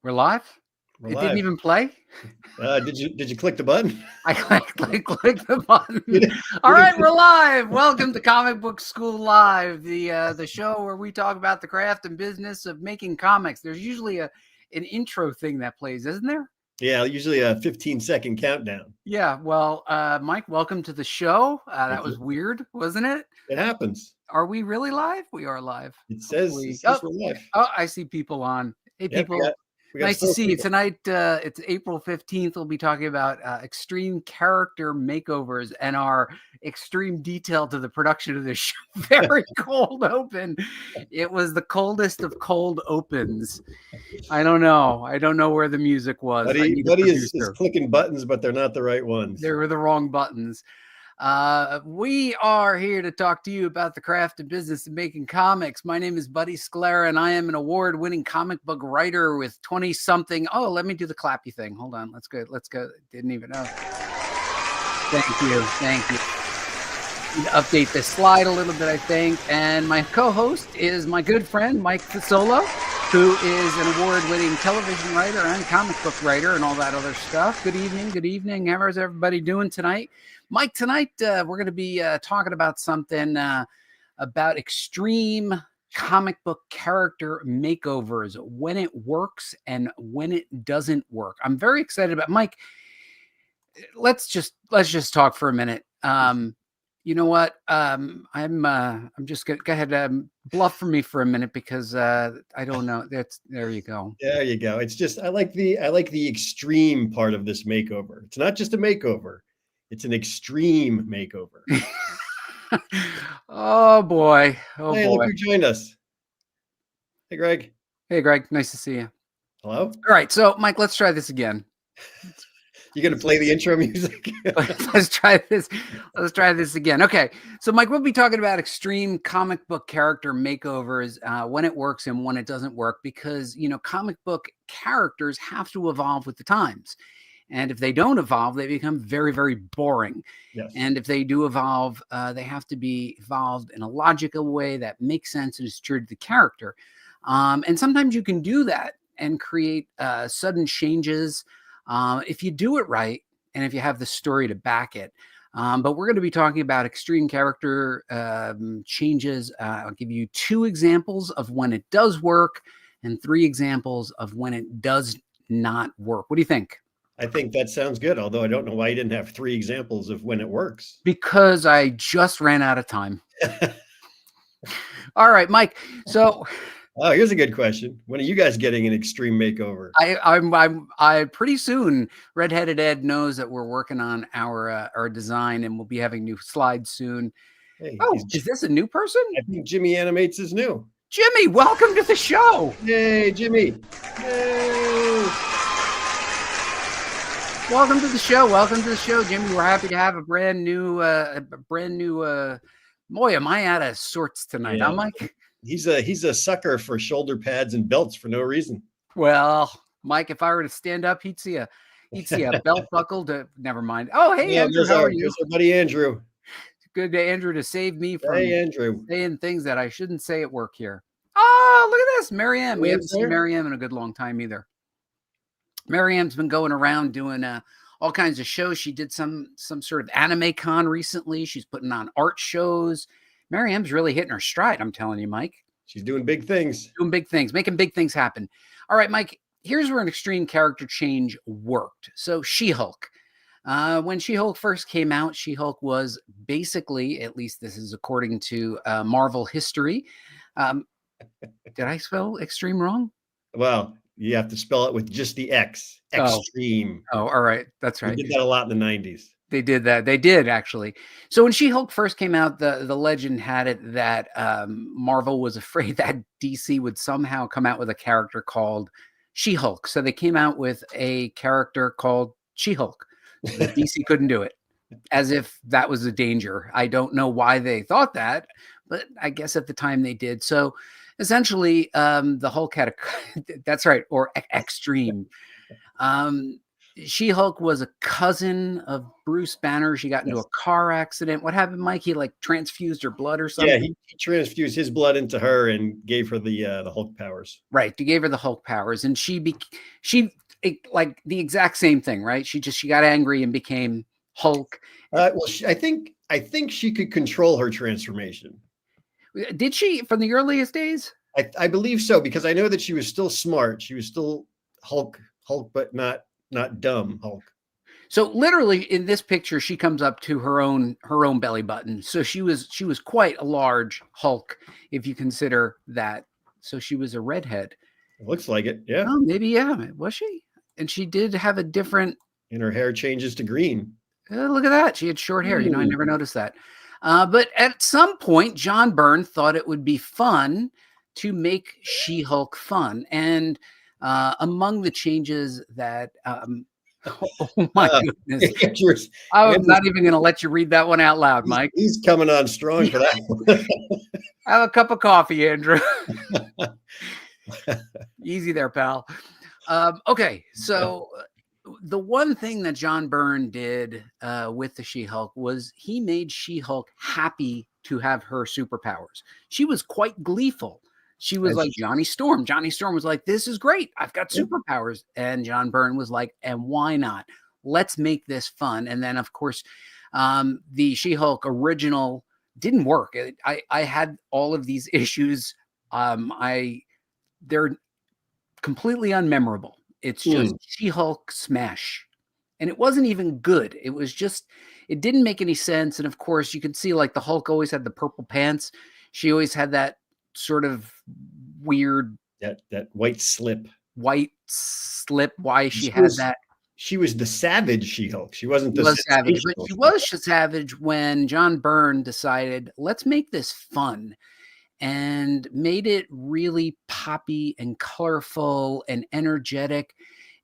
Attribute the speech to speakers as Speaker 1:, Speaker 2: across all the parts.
Speaker 1: We're live?
Speaker 2: We're
Speaker 1: It
Speaker 2: live.
Speaker 1: didn't even play?
Speaker 2: Did you click the button?
Speaker 1: I clicked the button. All right, we're live. Welcome to Comic Book School Live, the show where we talk about the craft and business of making comics. There's usually an intro thing that plays, isn't there?
Speaker 2: Yeah, usually a 15-second countdown.
Speaker 1: Yeah, well, Mike, welcome to the show. That was weird, wasn't it?
Speaker 2: It happens.
Speaker 1: Are we really live? We are live.
Speaker 2: It says we're live.
Speaker 1: Oh, I see people on. Hey, people.
Speaker 2: We got
Speaker 1: nice to see you tonight. It's April 15th. We'll be talking about extreme character makeovers and our extreme detail to the production of this show. Very cold open. It was the coldest of cold opens. I don't know where the music was.
Speaker 2: Buddy is clicking buttons, but they're not the right ones.
Speaker 1: They were the wrong buttons. We are here to talk to you about the craft and business of making comics. My name is Buddy Sclera, and I am an award-winning comic book writer with 20-something. Oh, let me do the clappy thing. Hold on. Let's go. Didn't even know. Thank you. Update this slide a little bit, I think. And my co-host is my good friend, Mike Fasolo, who is an award-winning television writer and comic book writer and all that other stuff. Good evening. How is everybody doing tonight? Mike, tonight we're going to be talking about something about extreme comic book character makeovers, when it works and when it doesn't work. I'm very excited about Mike. Let's just talk for a minute. You know what? I'm just gonna go ahead, bluff for me for a minute because I don't know. There you go.
Speaker 2: There you go. It's just I like the extreme part of this makeover. It's not just a makeover. It's an extreme makeover.
Speaker 1: Oh boy.
Speaker 2: Hey, look who joined us. Hey, Greg.
Speaker 1: Hey, Greg. Nice to see you.
Speaker 2: Hello.
Speaker 1: All right. So, Mike, let's try this again.
Speaker 2: You going to play the intro music?
Speaker 1: Let's try this. Let's try this again. Okay. So, Mike, we'll be talking about extreme comic book character makeovers, when it works and when it doesn't work, because, comic book characters have to evolve with the times. And if they don't evolve, they become very, very boring.
Speaker 2: Yes.
Speaker 1: And if they do evolve, they have to be evolved in a logical way that makes sense and is true to the character. And sometimes you can do that and create sudden changes if you do it right and if you have the story to back it. But we're going to be talking about extreme character changes. I'll give you 2 examples of when it does work and 3 examples of when it does not work. What do you think?
Speaker 2: I think that sounds good, although I don't know why you didn't have 3 examples of when it works.
Speaker 1: Because I just ran out of time. All right, Mike. So,
Speaker 2: here's a good question. When are you guys getting an extreme makeover?
Speaker 1: I pretty soon. Redheaded Ed knows that we're working on our design, and we'll be having new slides soon.
Speaker 2: Hey,
Speaker 1: is this a new person?
Speaker 2: I think Jimmy Animates is new.
Speaker 1: Jimmy, welcome to the show.
Speaker 2: Yay, Jimmy. Yay.
Speaker 1: Welcome to the show, Jimmy. We're happy to have a brand new boy, am I out of sorts tonight,
Speaker 2: yeah.
Speaker 1: Huh, Mike?
Speaker 2: He's a sucker for shoulder pads and belts for no reason.
Speaker 1: Well, Mike, if I were to stand up, he'd see a belt buckle to never mind. Oh, hey, Andrew, how are you?
Speaker 2: Here's our buddy Andrew.
Speaker 1: Good to Andrew to save me from saying things that I shouldn't say at work here. Oh, look at this. Marianne. We haven't seen Marianne in a good long time either. Marianne's been going around doing all kinds of shows. She did some sort of anime con recently. She's putting on art shows. Marianne's really hitting her stride, I'm telling you, Mike.
Speaker 2: She's doing big things.
Speaker 1: Making big things happen. All right, Mike, here's where an extreme character change worked. So She-Hulk. When She-Hulk first came out, She-Hulk was basically, at least this is according to Marvel history. Did I spell extreme wrong?
Speaker 2: Well, you have to spell it with just the X. Extreme.
Speaker 1: Oh, all right. That's right.
Speaker 2: They did that a lot in the 90s.
Speaker 1: They did that. They did, actually. So when She-Hulk first came out, the legend had it that Marvel was afraid that DC would somehow come out with a character called She-Hulk. So they came out with a character called She-Hulk. DC couldn't do it, as if that was a danger. I don't know why they thought that, but I guess at the time they did. So essentially, the Hulk had that's right, or extreme. She-Hulk was a cousin of Bruce Banner. She got into a car accident. What happened, Mike? He like transfused her blood or something?
Speaker 2: Yeah, he transfused his blood into her and gave her the Hulk powers.
Speaker 1: Right. He gave her the Hulk powers, and she like the exact same thing, right? She got angry and became Hulk.
Speaker 2: Well, I think she could control her transformation.
Speaker 1: Did she from the earliest days?
Speaker 2: I believe so, because I know that she was still smart. She was still Hulk, but not dumb Hulk.
Speaker 1: So literally in this picture, she comes up to her own belly button. So she was quite a large Hulk, if you consider that. So she was a redhead.
Speaker 2: It looks like it. Yeah.
Speaker 1: Oh, maybe. Yeah. Was she? And she did have a different.
Speaker 2: And her hair changes to green.
Speaker 1: Look at that. She had short hair. You know, I never noticed that. But at some point, John Byrne thought it would be fun to make She-Hulk fun. And among the changes that, oh my goodness. I'm not even going to let you read that one out loud, Mike.
Speaker 2: He's coming on strong for that one.
Speaker 1: Have a cup of coffee, Andrew. Easy there, pal. Okay, so the one thing that John Byrne did with the She-Hulk was he made She-Hulk happy to have her superpowers. She was quite gleeful. She was like Johnny Storm. Johnny Storm was like, this is great. I've got superpowers. And John Byrne was like, and why not? Let's make this fun. And then, of course, the She-Hulk original didn't work. I had all of these issues. They're completely unmemorable. It's just She-Hulk smash. And it wasn't even good. It was just, it didn't make any sense. And of course, you could see like the Hulk always had the purple pants. She always had that sort of weird
Speaker 2: that white slip.
Speaker 1: Why she had that?
Speaker 2: She was the savage She-Hulk. She wasn't the
Speaker 1: savage, but she was savage when John Byrne decided, let's make this fun, and made it really poppy and colorful and energetic.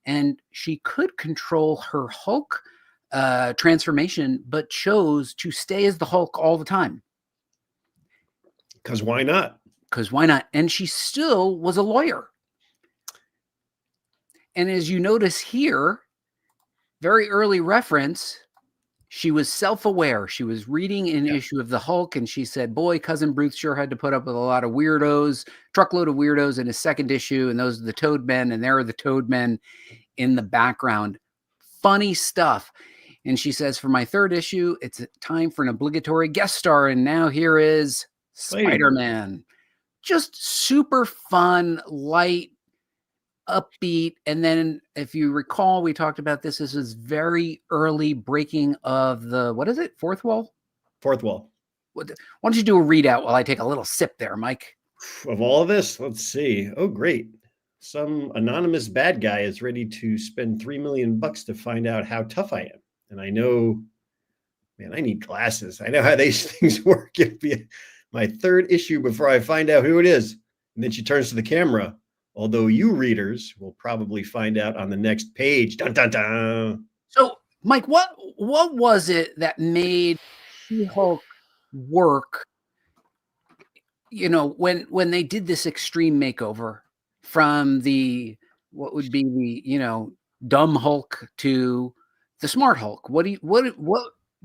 Speaker 1: And she could control her Hulk transformation, but chose to stay as the Hulk all the time.
Speaker 2: Because why not?
Speaker 1: And she still was a lawyer. And as you notice here, very early reference, she was self-aware. She was reading an issue of the Hulk, and she said, boy, Cousin Bruce sure had to put up with a lot of weirdos, truckload of weirdos in his second issue, and those are the Toad Men, and there are the Toad Men in the background. Funny stuff. And she says, for my third issue, it's time for an obligatory guest star, and now here is Spider-Man. Just super fun, light, upbeat. And then if you recall, we talked about this. This is very early breaking of the, what is it? Fourth wall?
Speaker 2: Fourth wall.
Speaker 1: Why don't you do a readout while I take a little sip there, Mike?
Speaker 2: Of all of this, let's see. Oh, great. Some anonymous bad guy is ready to spend $3 million to find out how tough I am. And I know, man, I need glasses. I know how these things work. It'd be my third issue before I find out who it is. And then she turns to the camera. Although you readers will probably find out on the next page. Dun, dun, dun.
Speaker 1: So, Mike, what was it that made She-Hulk work? You know, when they did this extreme makeover from the what would be the dumb Hulk to the smart Hulk.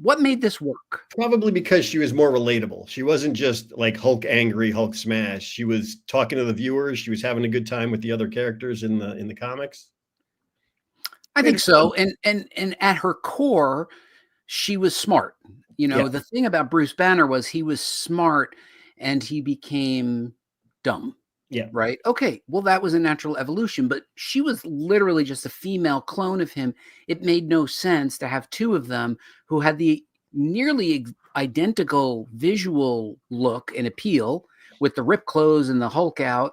Speaker 1: What made this work?
Speaker 2: Probably because she was more relatable. She wasn't just like Hulk angry, Hulk smash. She was talking to the viewers. She was having a good time with the other characters in the comics.
Speaker 1: I think so. And at her core, she was smart. The thing about Bruce Banner was he was smart and he became dumb.
Speaker 2: Yeah.
Speaker 1: Right. Okay. Well, that was a natural evolution, but she was literally just a female clone of him. It made no sense to have two of them who had the nearly identical visual look and appeal with the ripped clothes and the Hulk out.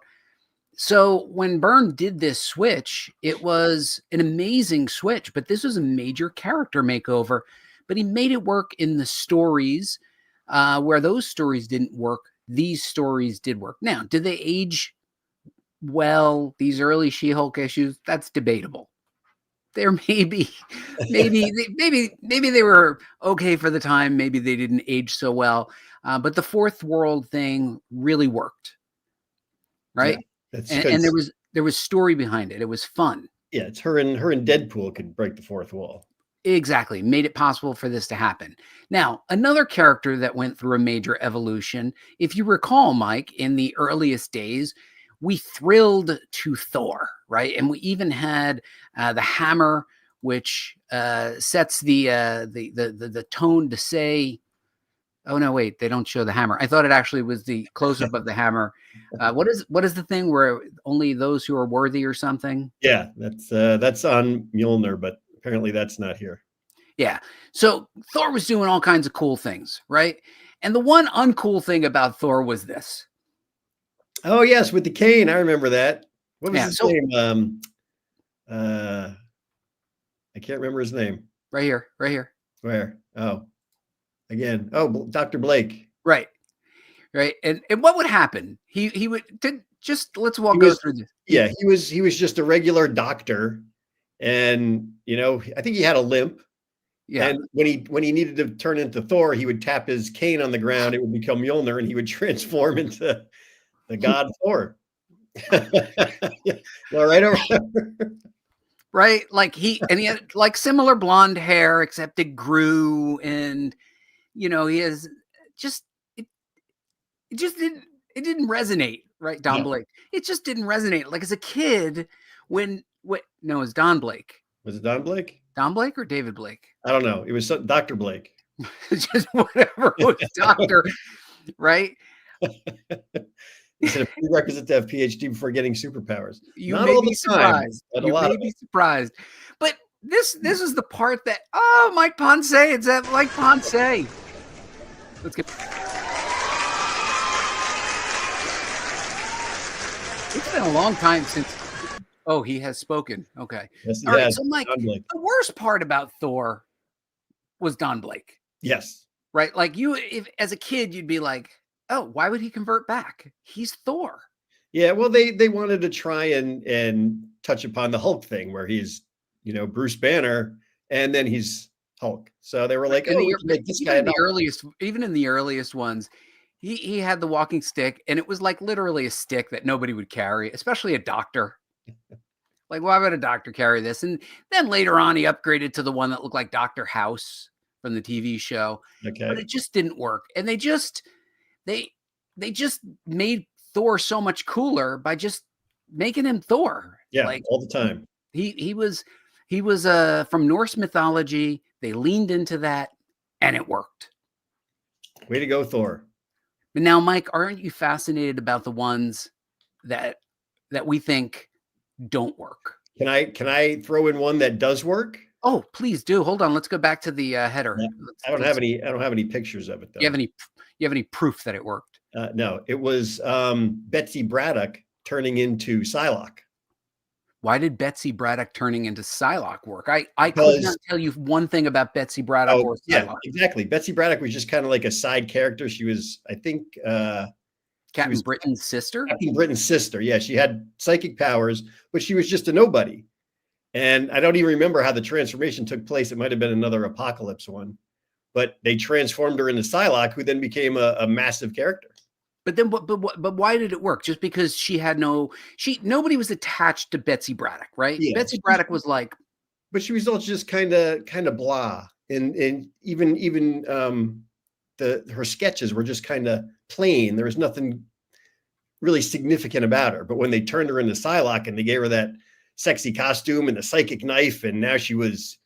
Speaker 1: So when Byrne did this switch, it was an amazing switch, but this was a major character makeover. But he made it work in the stories where those stories didn't work. These stories did work. Now, did they age well? These early She-Hulk issues, that's debatable. There maybe they were okay for the time. Maybe they didn't age so well. But the fourth world thing really worked, right?
Speaker 2: Yeah,
Speaker 1: and there was story behind it. It was fun.
Speaker 2: Yeah, it's her and Deadpool could break the fourth wall.
Speaker 1: Exactly. Made it possible for this to happen. Now, another character that went through a major evolution, if you recall, Mike, in the earliest days, we thrilled to Thor, right? And we even had the hammer, which sets the tone to say, oh no, wait, they don't show the hammer. I thought it actually was the close-up of the hammer. What is the thing where only those who are worthy or something?
Speaker 2: Yeah, that's on Mjolnir, but apparently that's not here.
Speaker 1: Yeah. So Thor was doing all kinds of cool things, right? And the one uncool thing about Thor was this.
Speaker 2: Oh yes, with the cane, I remember that. What was
Speaker 1: Yeah.
Speaker 2: his
Speaker 1: So
Speaker 2: name? I can't remember his name.
Speaker 1: right here.
Speaker 2: Where? Oh, again. Oh, Dr. Blake.
Speaker 1: Right. And what would happen? He would just let's
Speaker 2: He
Speaker 1: go
Speaker 2: was,
Speaker 1: through this.
Speaker 2: yeah, he was just a regular doctor, and I think he had a limp.
Speaker 1: Yeah.
Speaker 2: And when he needed to turn into Thor, he would tap his cane on the ground. It would become Mjolnir, and he would transform into the god Thor. All right, over.
Speaker 1: Right. Like he had like similar blonde hair, except it grew, and he has just it just didn't resonate, right? Don
Speaker 2: No.
Speaker 1: Blake. It just didn't resonate. Like as a kid, no, it's Don Blake.
Speaker 2: Was it Don Blake?
Speaker 1: Don Blake or David Blake?
Speaker 2: I don't know. It was Dr. Blake.
Speaker 1: Just whatever was doctor, right?
Speaker 2: It's a prerequisite to have PhD before getting superpowers.
Speaker 1: You
Speaker 2: Not
Speaker 1: may
Speaker 2: all
Speaker 1: be
Speaker 2: the time,
Speaker 1: surprised.
Speaker 2: but a
Speaker 1: You
Speaker 2: lot
Speaker 1: may
Speaker 2: of
Speaker 1: be
Speaker 2: it.
Speaker 1: surprised. But this is the part that Mike Ponce. It's that Mike Ponce. Let's get. It's been a long time since. Oh, he has spoken. Okay.
Speaker 2: Yes, he
Speaker 1: All right.
Speaker 2: has.
Speaker 1: So, Mike,
Speaker 2: Don Blake.
Speaker 1: the worst part about Thor was Don Blake,
Speaker 2: Yes.
Speaker 1: right? Like if as a kid, you'd be like, "Oh, why would he convert back? He's Thor."
Speaker 2: Yeah, well, they wanted to try and touch upon the Hulk thing where he's, Bruce Banner, and then he's Hulk. So they were like,
Speaker 1: And
Speaker 2: oh, we can make this guy
Speaker 1: even in the earliest ones, he had the walking stick, and it was like literally a stick that nobody would carry, especially a doctor. Like, why would a doctor carry this? And then later on, he upgraded to the one that looked like Dr. House from the TV show.
Speaker 2: Okay.
Speaker 1: But it just didn't work. And they just made Thor so much cooler by just making him Thor.
Speaker 2: Yeah,
Speaker 1: like
Speaker 2: all the time.
Speaker 1: he was from Norse mythology. They leaned into that, and it worked.
Speaker 2: Way to go, Thor.
Speaker 1: But now, Mike, aren't you fascinated about the ones that we think don't work?
Speaker 2: Can I throw in one that does work?
Speaker 1: Oh, please do. Hold on. Let's go back to the header.
Speaker 2: I don't have any pictures of it though.
Speaker 1: You have any proof that it worked?
Speaker 2: No, it was Betsy Braddock turning into Psylocke.
Speaker 1: Why did Betsy Braddock turning into Psylocke work? I could not tell you one thing about Betsy Braddock or Psylocke.
Speaker 2: Yeah, exactly. Betsy Braddock was just kind of like a side character. She was, I think,
Speaker 1: Captain Britain's sister.
Speaker 2: Captain Britain's sister. Yeah, she had psychic powers, but she was just a nobody. And I don't even remember how the transformation took place. It might have been another Apocalypse one, but they transformed her into Psylocke, who then became a massive character.
Speaker 1: But then, but why did it work? Just because nobody was attached to Betsy Braddock, right?
Speaker 2: Yeah.
Speaker 1: Betsy Braddock was like,
Speaker 2: but she was also just kind of blah, and even her sketches were just kind of plain. There was nothing really significant about her. But when they turned her into Psylocke and they gave her that sexy costume and the psychic knife, and now she was,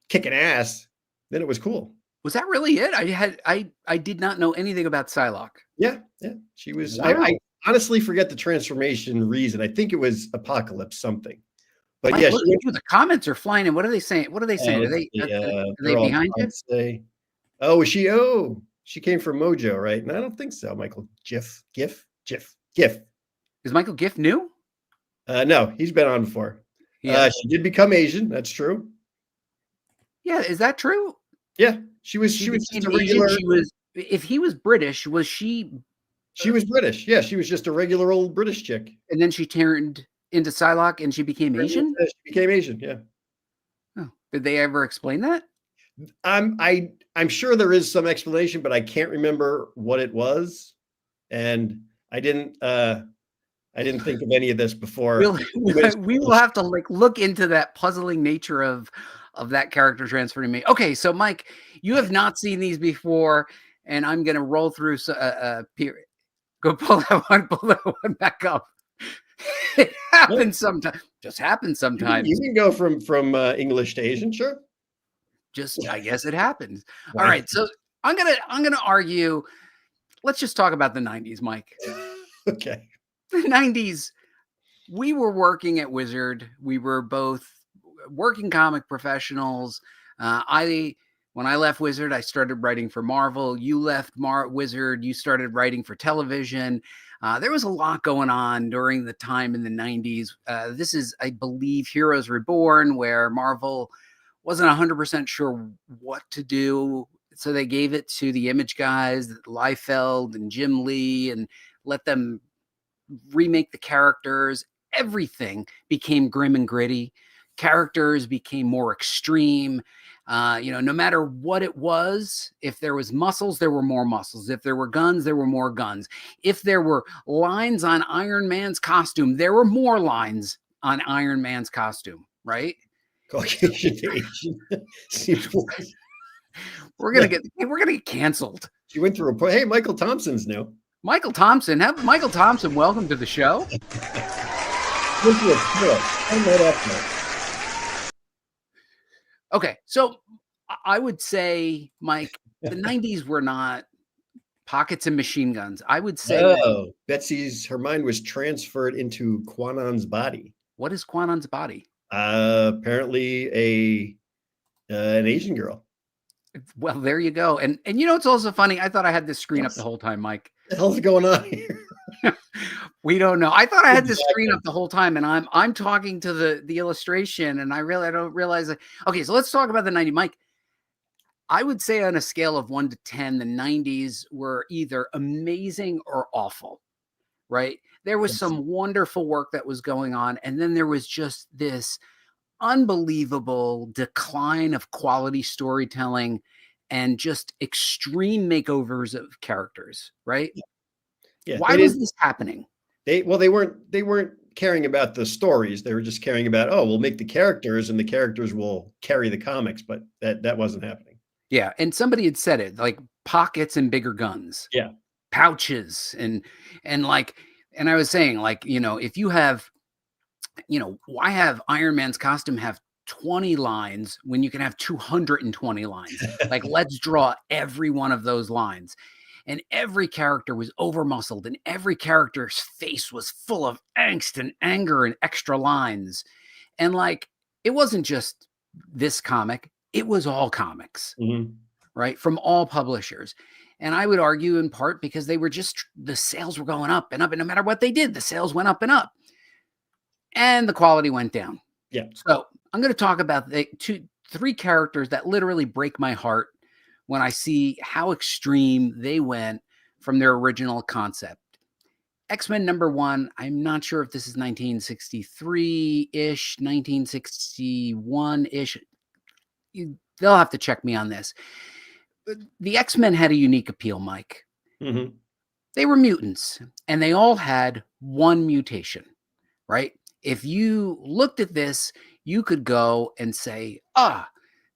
Speaker 2: kicking ass, then it was cool.
Speaker 1: Was that really it? I did not know anything about Psylocke.
Speaker 2: Yeah. She was.
Speaker 1: Wow.
Speaker 2: I honestly forget the transformation reason. I think it was Apocalypse something. But
Speaker 1: Mike,
Speaker 2: yeah,
Speaker 1: the comments are flying in. What are they saying? Are they behind you?
Speaker 2: Oh, she came from Mojo, right? No, I don't think so. Michael GIF.
Speaker 1: Is Michael Giff new?
Speaker 2: No, he's been on before.
Speaker 1: Yeah.
Speaker 2: She did become Asian. That's true.
Speaker 1: Yeah, is that true?
Speaker 2: Yeah, she was just a regular.
Speaker 1: If he was British, was she?
Speaker 2: She was British. Yeah, she was just a regular old British chick.
Speaker 1: And then she turned into Psylocke and she became Asian?
Speaker 2: She became Asian, yeah.
Speaker 1: Oh, did they ever explain that?
Speaker 2: I'm sure there is some explanation, but I can't remember what it was. And I didn't I didn't think of any of this before.
Speaker 1: We will have to like look into that puzzling nature of that character transfer to me. Okay, so Mike, you have not seen these before, and I'm gonna roll through. Period. Go pull that one back up. It happens sometimes. Just happens sometimes.
Speaker 2: You can go from English to Asian, sure.
Speaker 1: Just I guess it happens. All right, so I'm gonna argue. Let's just talk about the 90s, Mike.
Speaker 2: Okay.
Speaker 1: The 90s, we were working at Wizard. We were both working comic professionals. When I left Wizard, I started writing for Marvel. You left Wizard. You started writing for television. There was a lot going on during the time in the 90s. This is, I believe, Heroes Reborn, where Marvel wasn't 100% sure what to do. So they gave it to the Image guys, Liefeld and Jim Lee, and let them remake the characters. Everything became grim and gritty. Characters became more extreme. No matter what it was, if there was muscles, there were more muscles. If there were guns, there were more guns. If there were lines on Iron Man's costume, there were more lines on Iron Man's costume, right?
Speaker 2: Caucasian Asian.
Speaker 1: We're gonna get canceled.
Speaker 2: She went through a hey, Michael Thompson's new.
Speaker 1: Michael Thompson, Michael Thompson, welcome to the show. Okay, so I would say, Mike, the 90s were not pockets and machine guns. I would say
Speaker 2: her mind was transferred into Quanon's body.
Speaker 1: What is Quanon's body?
Speaker 2: Apparently an Asian girl.
Speaker 1: Well, there you go. And it's also funny. I thought I had this screen up the whole time, Mike.
Speaker 2: What the hell's going on here?
Speaker 1: We don't know. I thought I had this screen up the whole time, and I'm talking to the illustration, and I don't realize that. Okay, so let's talk about the 90s, Mike. I would say on a scale of 1 to 10, the 90s were either amazing or awful, right? There was some wonderful work that was going on, and then there was just this unbelievable decline of quality storytelling and just extreme makeovers of characters, right?
Speaker 2: Yeah.
Speaker 1: Why was this happening?
Speaker 2: They weren't caring about the stories. They were just caring about, we'll make the characters and the characters will carry the comics, but that wasn't happening.
Speaker 1: Yeah, and somebody had said it, like pockets and bigger guns.
Speaker 2: Yeah.
Speaker 1: Pouches and I was saying, like, if you have why have Iron Man's costume have 20 lines when you can have 220 lines? Like, let's draw every one of those lines. And every character was over muscled, and every character's face was full of angst and anger and extra lines. And like, it wasn't just this comic, it was all comics, right? From all publishers. And I would argue in part because the sales were going up and up, and no matter what they did, the sales went up and up. And the quality went down.
Speaker 2: Yeah.
Speaker 1: So I'm going to talk about the three characters that literally break my heart when I see how extreme they went from their original concept. X-Men #1, I'm not sure if this is 1963-ish, 1961-ish. They'll have to check me on this. The X-Men had a unique appeal, Mike.
Speaker 2: Mm-hmm.
Speaker 1: They were mutants, and they all had one mutation, right? If you looked at this, you could go and say,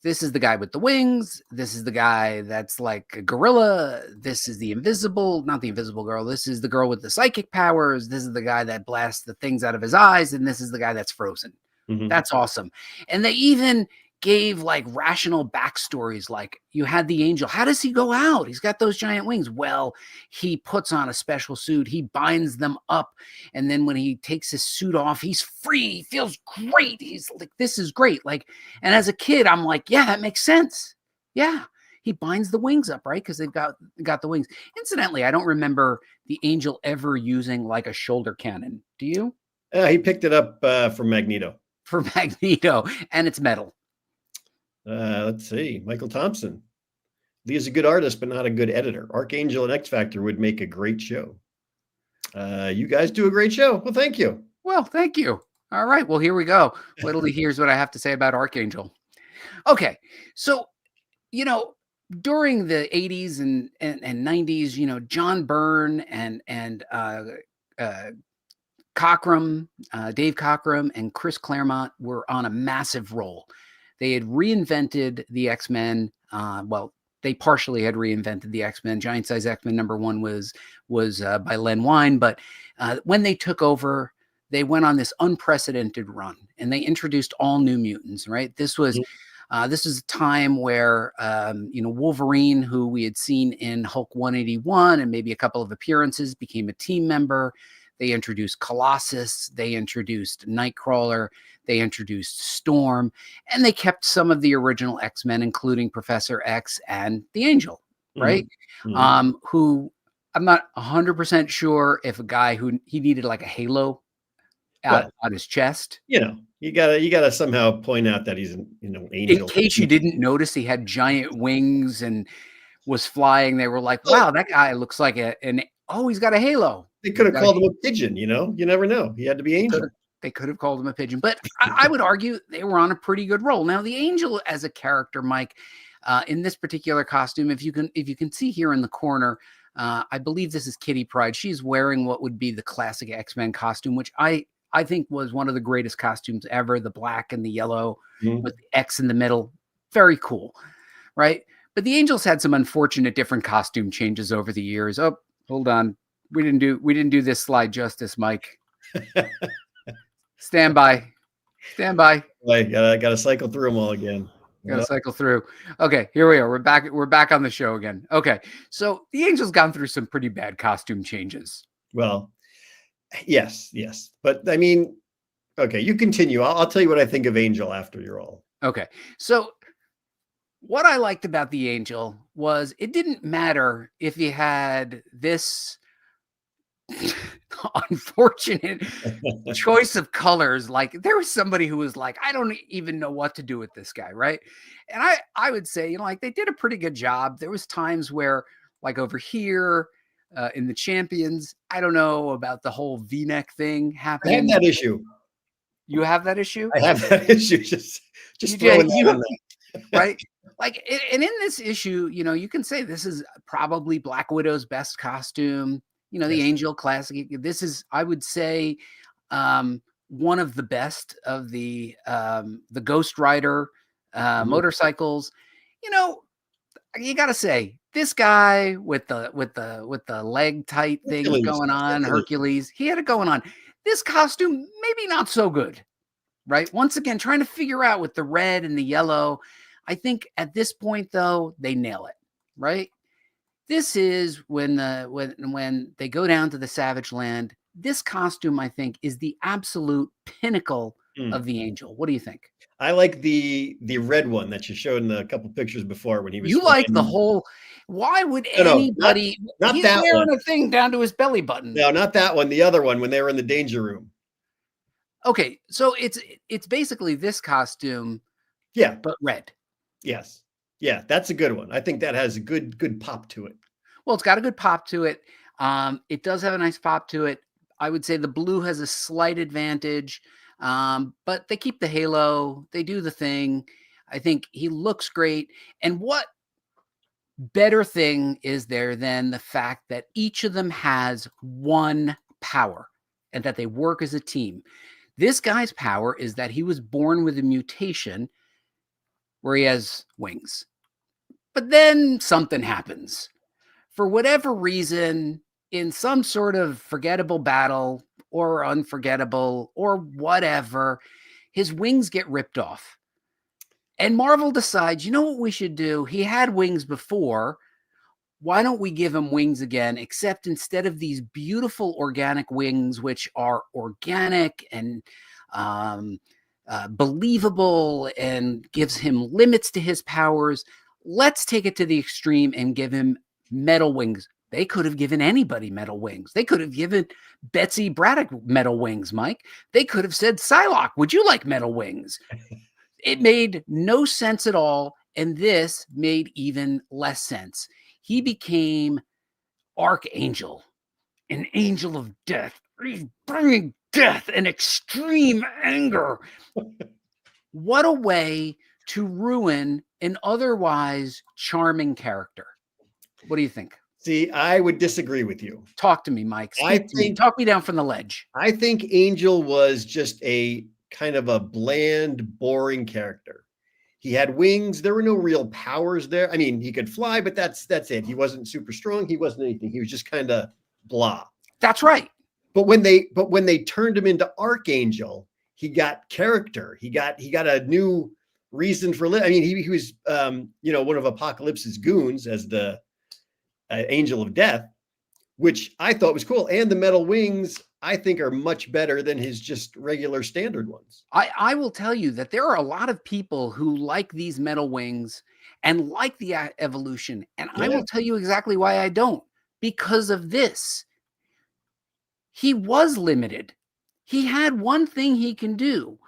Speaker 1: this is the guy with the wings. This is the guy that's like a gorilla. This is not the invisible girl. This is the girl with the psychic powers. This is the guy that blasts the things out of his eyes. And this is the guy that's frozen. Mm-hmm. That's awesome. And they even gave like rational backstories. Like, you had the Angel. How does he go out? He's got those giant wings. Well, he puts on a special suit. He binds them up. And then when he takes his suit off, he's free. He feels great. He's like, this is great. Like, and as a kid, I'm like, yeah, that makes sense. Yeah. He binds the wings up, right? Because they've got the wings. Incidentally, I don't remember the Angel ever using like a shoulder cannon. Do you?
Speaker 2: He picked it up from Magneto.
Speaker 1: For Magneto. And it's metal.
Speaker 2: Let's see. Michael Thompson. Lee is a good artist, but not a good editor. Archangel and X Factor would make a great show. You guys do a great show. Well, thank you.
Speaker 1: Well, thank you. All right. Well, here we go. Here's what I have to say about Archangel. Okay. So, during the 80s and 90s, John Byrne and Cockrum, Dave Cockrum and Chris Claremont were on a massive roll. They had reinvented the X-Men. Well, they partially had reinvented the X-Men. Giant Size X-Men #1 was by Len Wein, but when they took over, they went on this unprecedented run, and they introduced all New Mutants. Right? This was a time where Wolverine, who we had seen in Hulk 181 and maybe a couple of appearances, became a team member. They introduced Colossus. They introduced Nightcrawler. They introduced Storm, and they kept some of the original X-Men, including Professor X and the Angel, right? Who I'm not 100% sure if a guy who he needed like a halo on his chest.
Speaker 2: You gotta somehow point out that he's an angel.
Speaker 1: In case you didn't notice, he had giant wings and was flying. They were like, wow, that guy looks like he's got a halo.
Speaker 2: They could have called him a pigeon, you never know. He had to be Angel.
Speaker 1: They could have called him a pigeon, but I would argue they were on a pretty good roll. Now, the Angel as a character, Mike, in this particular costume, if you can see here in the corner, I believe this is Kitty Pryde. She's wearing what would be the classic X-Men costume, which I think was one of the greatest costumes ever. The black and the yellow with the X in the middle, very cool, right? But the Angels had some unfortunate different costume changes over the years. Oh, hold on. We didn't do this slide justice, Mike. Stand by.
Speaker 2: I gotta cycle through them all again.
Speaker 1: Gotta cycle through. Okay, here we are. We're back on the show again. Okay, so the Angel's gone through some pretty bad costume changes.
Speaker 2: Well, yes, but I mean, okay, you continue. I'll tell you what I think of Angel after you're all.
Speaker 1: Okay, so what I liked about the Angel was it didn't matter if he had this unfortunate choice of colors. Like there was somebody who was like, I don't even know what to do with this guy, right? And I would say, like they did a pretty good job. There was times where, like over here in the Champions, I don't know about the whole V-neck thing happening.
Speaker 2: I have that issue.
Speaker 1: You have that issue?
Speaker 2: I have that issue. Just throwing that in there.
Speaker 1: Right? Like, and in this issue, you can say this is probably Black Widow's best costume. The Angel classic. This is, I would say, one of the best of the Ghost Rider motorcycles. You got to say this guy with the leg tight thing going on, Hercules. He had it going on. This costume maybe not so good, right? Once again, trying to figure out with the red and the yellow. I think at this point though, they nail it, right? This is when they go down to the Savage Land. This costume, I think, is the absolute pinnacle of the Angel. What do you think?
Speaker 2: I like the red one that you showed in a couple pictures before when he was.
Speaker 1: You like the whole? Why would anybody?
Speaker 2: Not
Speaker 1: he's
Speaker 2: that
Speaker 1: wearing
Speaker 2: one.
Speaker 1: A thing down to his belly button.
Speaker 2: No, not that one. The other one when they were in the danger room.
Speaker 1: Okay, so it's basically this costume.
Speaker 2: Yeah,
Speaker 1: but red.
Speaker 2: Yes. Yeah, that's a good one. I think that has a good pop to it.
Speaker 1: Well, it's got a good pop to it. It does have a nice pop to it. I would say the blue has a slight advantage, but they keep the halo. They do the thing. I think he looks great. And what better thing is there than the fact that each of them has one power and that they work as a team? This guy's power is that he was born with a mutation where he has wings. But then something happens. For whatever reason, in some sort of forgettable battle or unforgettable or whatever, his wings get ripped off. And Marvel decides, you know what we should do? He had wings before. Why don't we give him wings again? Except instead of these beautiful organic wings, which are organic and believable and gives him limits to his powers, let's take it to the extreme and give him metal wings. They could have given anybody metal wings. They could have given Betsy Braddock metal wings, Mike. They could have said, Psylocke, would you like metal wings? It made no sense at all. And this made even less sense. He became Archangel, an angel of death. He's bringing death and extreme anger. What a way to ruin an otherwise charming character. What do you think?
Speaker 2: See, I would disagree with you.
Speaker 1: Talk to me, Mike.
Speaker 2: I
Speaker 1: Speak to me.
Speaker 2: think
Speaker 1: Talk me down from the ledge.
Speaker 2: I think Angel was just a kind of a bland, boring character. He had wings. There were no real powers there. I mean, he could fly, but that's it. He wasn't super strong. He wasn't anything. He was just kind of blah.
Speaker 1: That's right.
Speaker 2: But when they turned him into Archangel, he got character. He got a new reason for living. I mean, he was one of Apocalypse's goons as the Angel of Death, which I thought was cool. And the metal wings, I think, are much better than his just regular standard ones.
Speaker 1: I will tell you that there are a lot of people who like these metal wings and like the evolution. And I will tell you exactly why I don't. Because of this. He was limited. He had one thing he can do,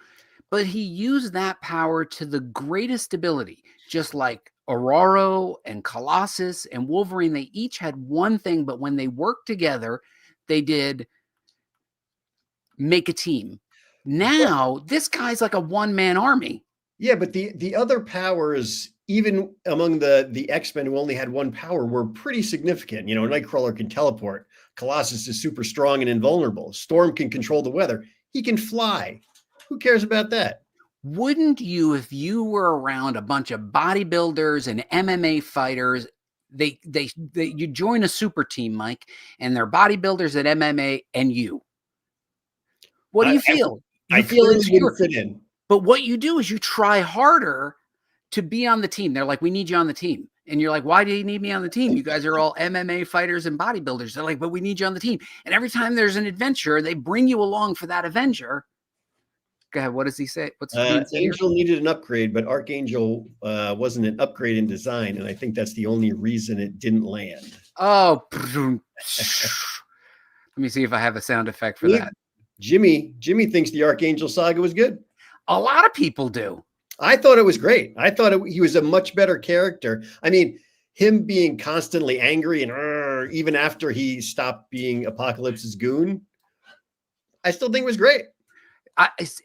Speaker 1: but he used that power to the greatest ability, just like Aurora and Colossus and Wolverine. They each had one thing, but when they worked together, they did make a team. Now, this guy's like a one-man army.
Speaker 2: Yeah, but the other powers, even among the X-Men who only had one power, were pretty significant. Nightcrawler can teleport. Colossus is super strong and invulnerable. Storm can control the weather. He can fly. Who cares about that?
Speaker 1: Wouldn't you, if you were around a bunch of bodybuilders and MMA fighters, you join a super team, Mike, and they're bodybuilders at MMA and you. What do you feel?
Speaker 2: I feel insecure. Fit in.
Speaker 1: But what you do is you try harder to be on the team. They're like, we need you on the team. And you're like, why do you need me on the team? You guys are all MMA fighters and bodybuilders. They're like, but we need you on the team. And every time there's an adventure, they bring you along for that adventure. Go ahead. What does he say? What's
Speaker 2: Angel needed an upgrade, but Archangel wasn't an upgrade in design. And I think that's the only reason it didn't land.
Speaker 1: Oh, let me see if I have a sound effect for that.
Speaker 2: Jimmy thinks the Archangel saga was good.
Speaker 1: A lot of people do.
Speaker 2: I thought it was great. I thought he was a much better character. I mean, him being constantly angry and even after he stopped being Apocalypse's goon, I still think it was great.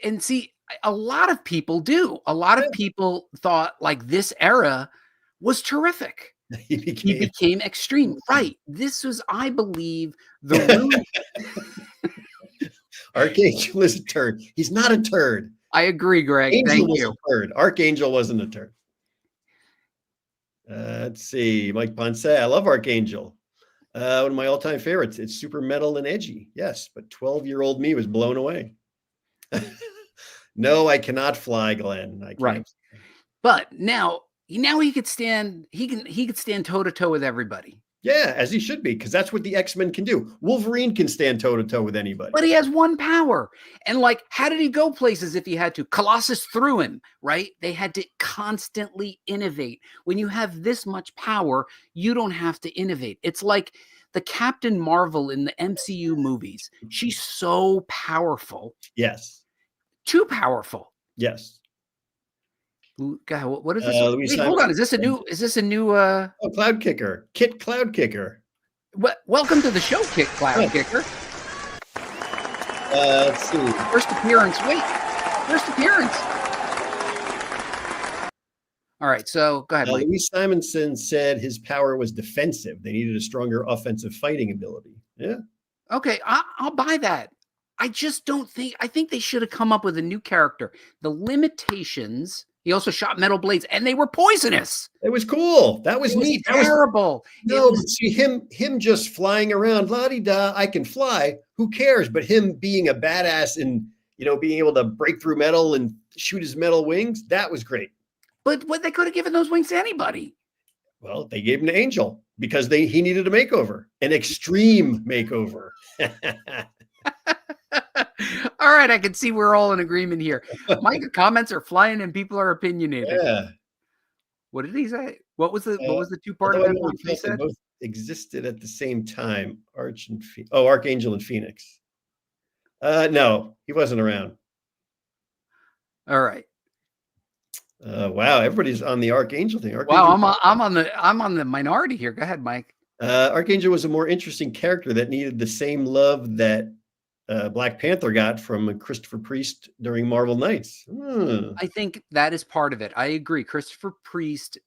Speaker 1: And see, a lot of people do. A lot of people thought like this era was terrific. He became extreme. Right. This was, I believe, the root.
Speaker 2: Archangel is a turd. He's not a turd.
Speaker 1: I agree, Greg. Thank you.
Speaker 2: Archangel wasn't a turd. Let's see. Mike Ponce. I love Archangel. One of my all-time favorites. It's super metal and edgy. Yes, but 12-year-old me was blown away. No, I cannot fly, Glenn. I can't.
Speaker 1: Right. But now he could stand. He could stand toe to toe with everybody.
Speaker 2: Yeah, as he should be, because that's what the X-Men can do. Wolverine can stand toe-to-toe with anybody.
Speaker 1: But he has one power. And like, how did he go places if he had to? Colossus threw him, right? They had to constantly innovate. When you have this much power, you don't have to innovate. It's like the Captain Marvel in the MCU movies. She's so powerful.
Speaker 2: Yes.
Speaker 1: Too powerful.
Speaker 2: Yes.
Speaker 1: God, what is this? Wait, hold on. Is this a new
Speaker 2: Cloud Kicker? Kit Cloud Kicker.
Speaker 1: Welcome to the show, Kit Cloud Kicker.
Speaker 2: Let's see.
Speaker 1: First appearance. All right, so go ahead, Mike.
Speaker 2: Louis Simonson said his power was defensive. They needed a stronger offensive fighting ability. Yeah.
Speaker 1: Okay, I'll buy that. I just don't think. I think they should have come up with a new character. The limitations. He also shot metal blades, and they were poisonous.
Speaker 2: It was cool. That was neat.
Speaker 1: Terrible.
Speaker 2: But see him just flying around, la-di-da, I can fly. Who cares? But him being a badass and being able to break through metal and shoot his metal wings, that was great.
Speaker 1: But what they could have given those wings to anybody.
Speaker 2: Well, they gave him to Angel because he needed a makeover, an extreme makeover.
Speaker 1: All right, I can see we're all in agreement here. My comments are flying and people are opinionated.
Speaker 2: Yeah.
Speaker 1: What did he say? What was the two-part of that he said?
Speaker 2: Both existed at the same time. Archangel and Phoenix. No, he wasn't around.
Speaker 1: All right.
Speaker 2: Wow, everybody's on the Archangel thing.
Speaker 1: Wow, I'm on the minority here. Go ahead, Mike.
Speaker 2: Archangel was a more interesting character that needed the same love that Black Panther got from Christopher Priest during Marvel Knights.
Speaker 1: I think that is part of it. I agree. Christopher Priest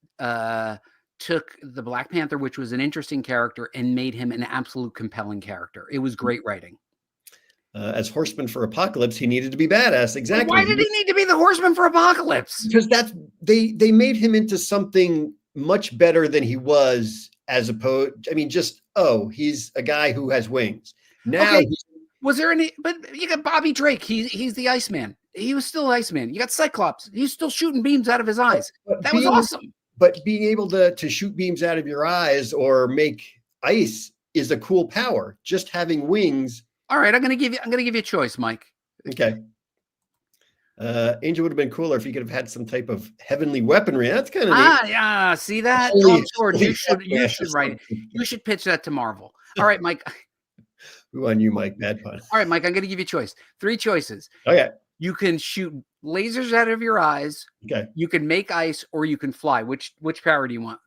Speaker 1: took the Black Panther, which was an interesting character, and made him an absolute compelling character. It was great writing.
Speaker 2: As Horseman for Apocalypse, he needed to be badass. Exactly.
Speaker 1: Why did he need to be the Horseman for Apocalypse?
Speaker 2: Because they made him into something much better than he was, as opposed. I mean, he's a guy who has wings. Now,
Speaker 1: was there any? But you got Bobby Drake. He's the Iceman. He was still Iceman. You got Cyclops. He's still shooting beams out of his eyes. That was awesome.
Speaker 2: But being able to shoot beams out of your eyes or make ice is a cool power. Just having wings.
Speaker 1: All right, I'm gonna give you a choice, Mike.
Speaker 2: Okay. Angel would have been cooler if he could have had some type of heavenly weaponry. That's kind of neat.
Speaker 1: Yeah. See that? You should write it. You should pitch that to Marvel. All right, Mike.
Speaker 2: Who on you, Mike? Bad pun.
Speaker 1: All right, Mike. I'm gonna give you a choice. 3 choices.
Speaker 2: Okay.
Speaker 1: You can shoot lasers out of your eyes.
Speaker 2: Okay.
Speaker 1: You can make ice, or you can fly. Which power do you want?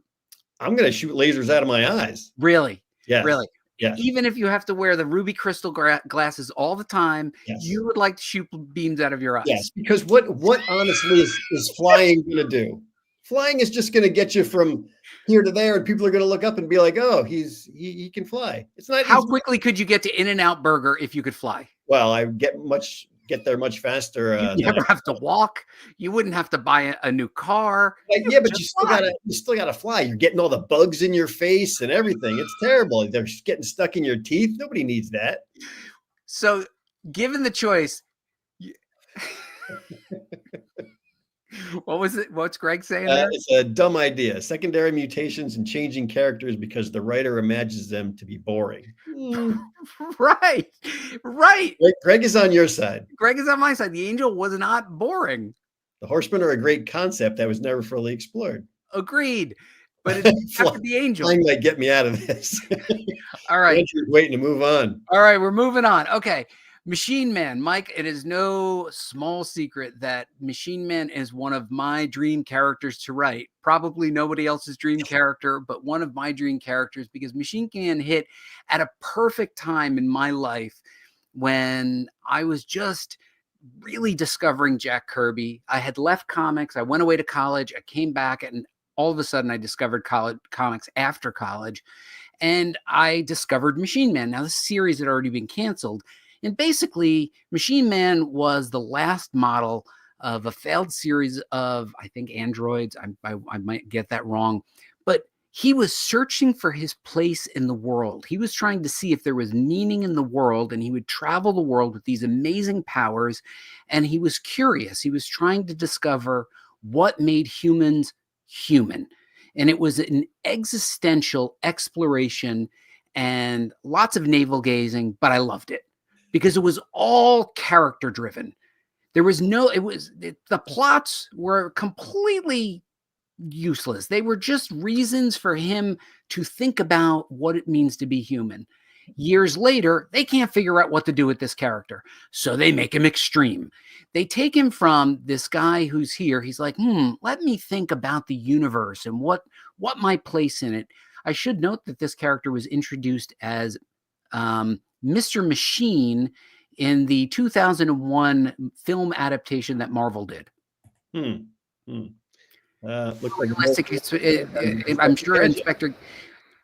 Speaker 2: I'm gonna shoot lasers out of my eyes.
Speaker 1: Really?
Speaker 2: Yeah.
Speaker 1: Really?
Speaker 2: Yeah.
Speaker 1: Even if you have to wear the ruby crystal glasses all the time,
Speaker 2: yes.
Speaker 1: You would like to shoot beams out of your eyes.
Speaker 2: Yes, because what honestly is flying going to do? Flying is just going to get you from here to there, and people are going to look up and be like, "Oh, he can fly." It's not.
Speaker 1: How quickly could you get to In-N-Out Burger if you could fly?
Speaker 2: Well, I get there much faster.
Speaker 1: You never have to walk. You wouldn't have to buy a new car.
Speaker 2: Yeah, but you still gotta fly. You're getting all the bugs in your face and everything. It's terrible. They're getting stuck in your teeth. Nobody needs that.
Speaker 1: So, given the choice, what was it? What's Greg saying there?
Speaker 2: It's a dumb idea. Secondary mutations and changing characters because the writer imagines them to be boring.
Speaker 1: Right.
Speaker 2: Greg is on your side.
Speaker 1: Greg is on my side. The Angel was not boring.
Speaker 2: The Horsemen are a great concept that was never fully explored.
Speaker 1: Agreed. But it's after the Angel.
Speaker 2: Flying might get me out of this.
Speaker 1: All right.
Speaker 2: Andrew's waiting to move on.
Speaker 1: All right, we're moving on. Okay. Machine Man, Mike, it is no small secret that Machine Man is one of my dream characters to write. Probably nobody else's dream character, but one of my dream characters, because Machine Man hit at a perfect time in my life when I was just really discovering Jack Kirby. I had left comics. I went away to college. I came back, and all of a sudden I discovered comics after college, and I discovered Machine Man. Now, this series had already been canceled. And basically, Machine Man was the last model of a failed series of, I think, androids. I might get that wrong. But he was searching for his place in the world. He was trying to see if there was meaning in the world, and he would travel the world with these amazing powers. And he was curious. He was trying to discover what made humans human. And it was an existential exploration and lots of navel gazing, but I loved it. Because it was all character driven. There was the plots were completely useless. They were just reasons for him to think about what it means to be human. Years later, they can't figure out what to do with this character. So they make him extreme. They take him from this guy who's here. He's like, let me think about the universe and what my place in it. I should note that this character was introduced as Mr. Machine in the 2001 film adaptation that Marvel did.
Speaker 2: Looks like
Speaker 1: I'm sure Inspector.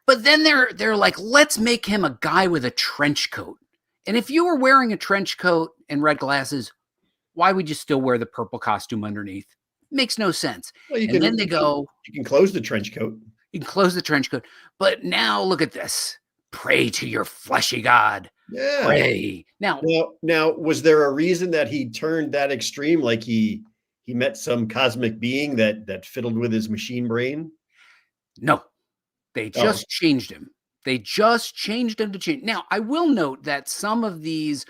Speaker 1: But then they're like, let's make him a guy with a trench coat. And if you were wearing a trench coat and red glasses, why would you still wear the purple costume underneath? Makes no sense. Well, you
Speaker 2: can close the trench coat.
Speaker 1: You can close the trench coat. But now look at this. Pray to your fleshy god.
Speaker 2: Yeah.
Speaker 1: Pray. Now,
Speaker 2: was there a reason that he turned that extreme? Like he met some cosmic being that fiddled with his machine brain?
Speaker 1: No, they just changed him. They just changed him to change. Now, I will note that some of these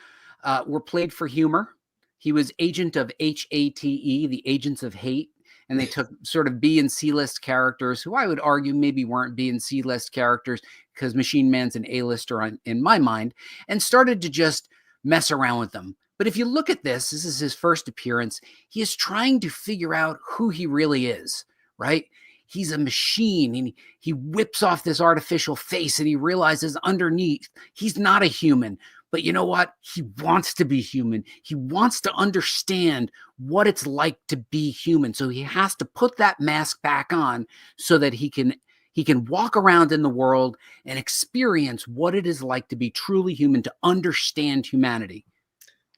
Speaker 1: were played for humor. He was agent of HATE, the Agents of Hate. And they took sort of B and C list characters who I would argue maybe weren't B and C list characters because Machine Man's an A-lister in my mind, and started to just mess around with them. But if you look at this is his first appearance. He is trying to figure out who he really is, right? He's a machine, and he whips off this artificial face, and he realizes underneath he's not a human. But you know what? He wants to be human. He wants to understand what it's like to be human. So he has to put that mask back on so that he can He can walk around in the world and experience what it is like to be truly human, to understand humanity.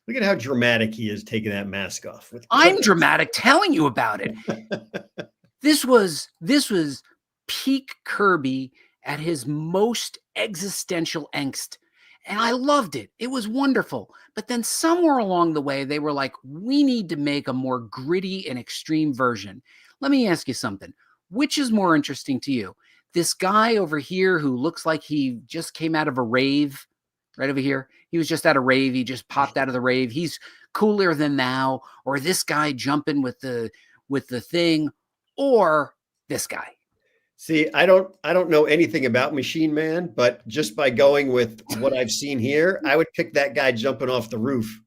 Speaker 2: Look at how dramatic he is taking that mask off.
Speaker 1: I'm dramatic telling you about it. This was peak Kirby at his most existential angst. And I loved it. It was wonderful. But then somewhere along the way, they were like, we need to make a more gritty and extreme version. Let me ask you something. Which is more interesting to you? This guy over here who looks like he just came out of a rave, right over here. He was just at a rave. He just popped out of the rave. He's cooler than thou. Or this guy jumping with the thing, or this guy.
Speaker 2: See, I don't know anything about Machine Man, but just by going with what I've seen here, I would pick that guy jumping off the roof.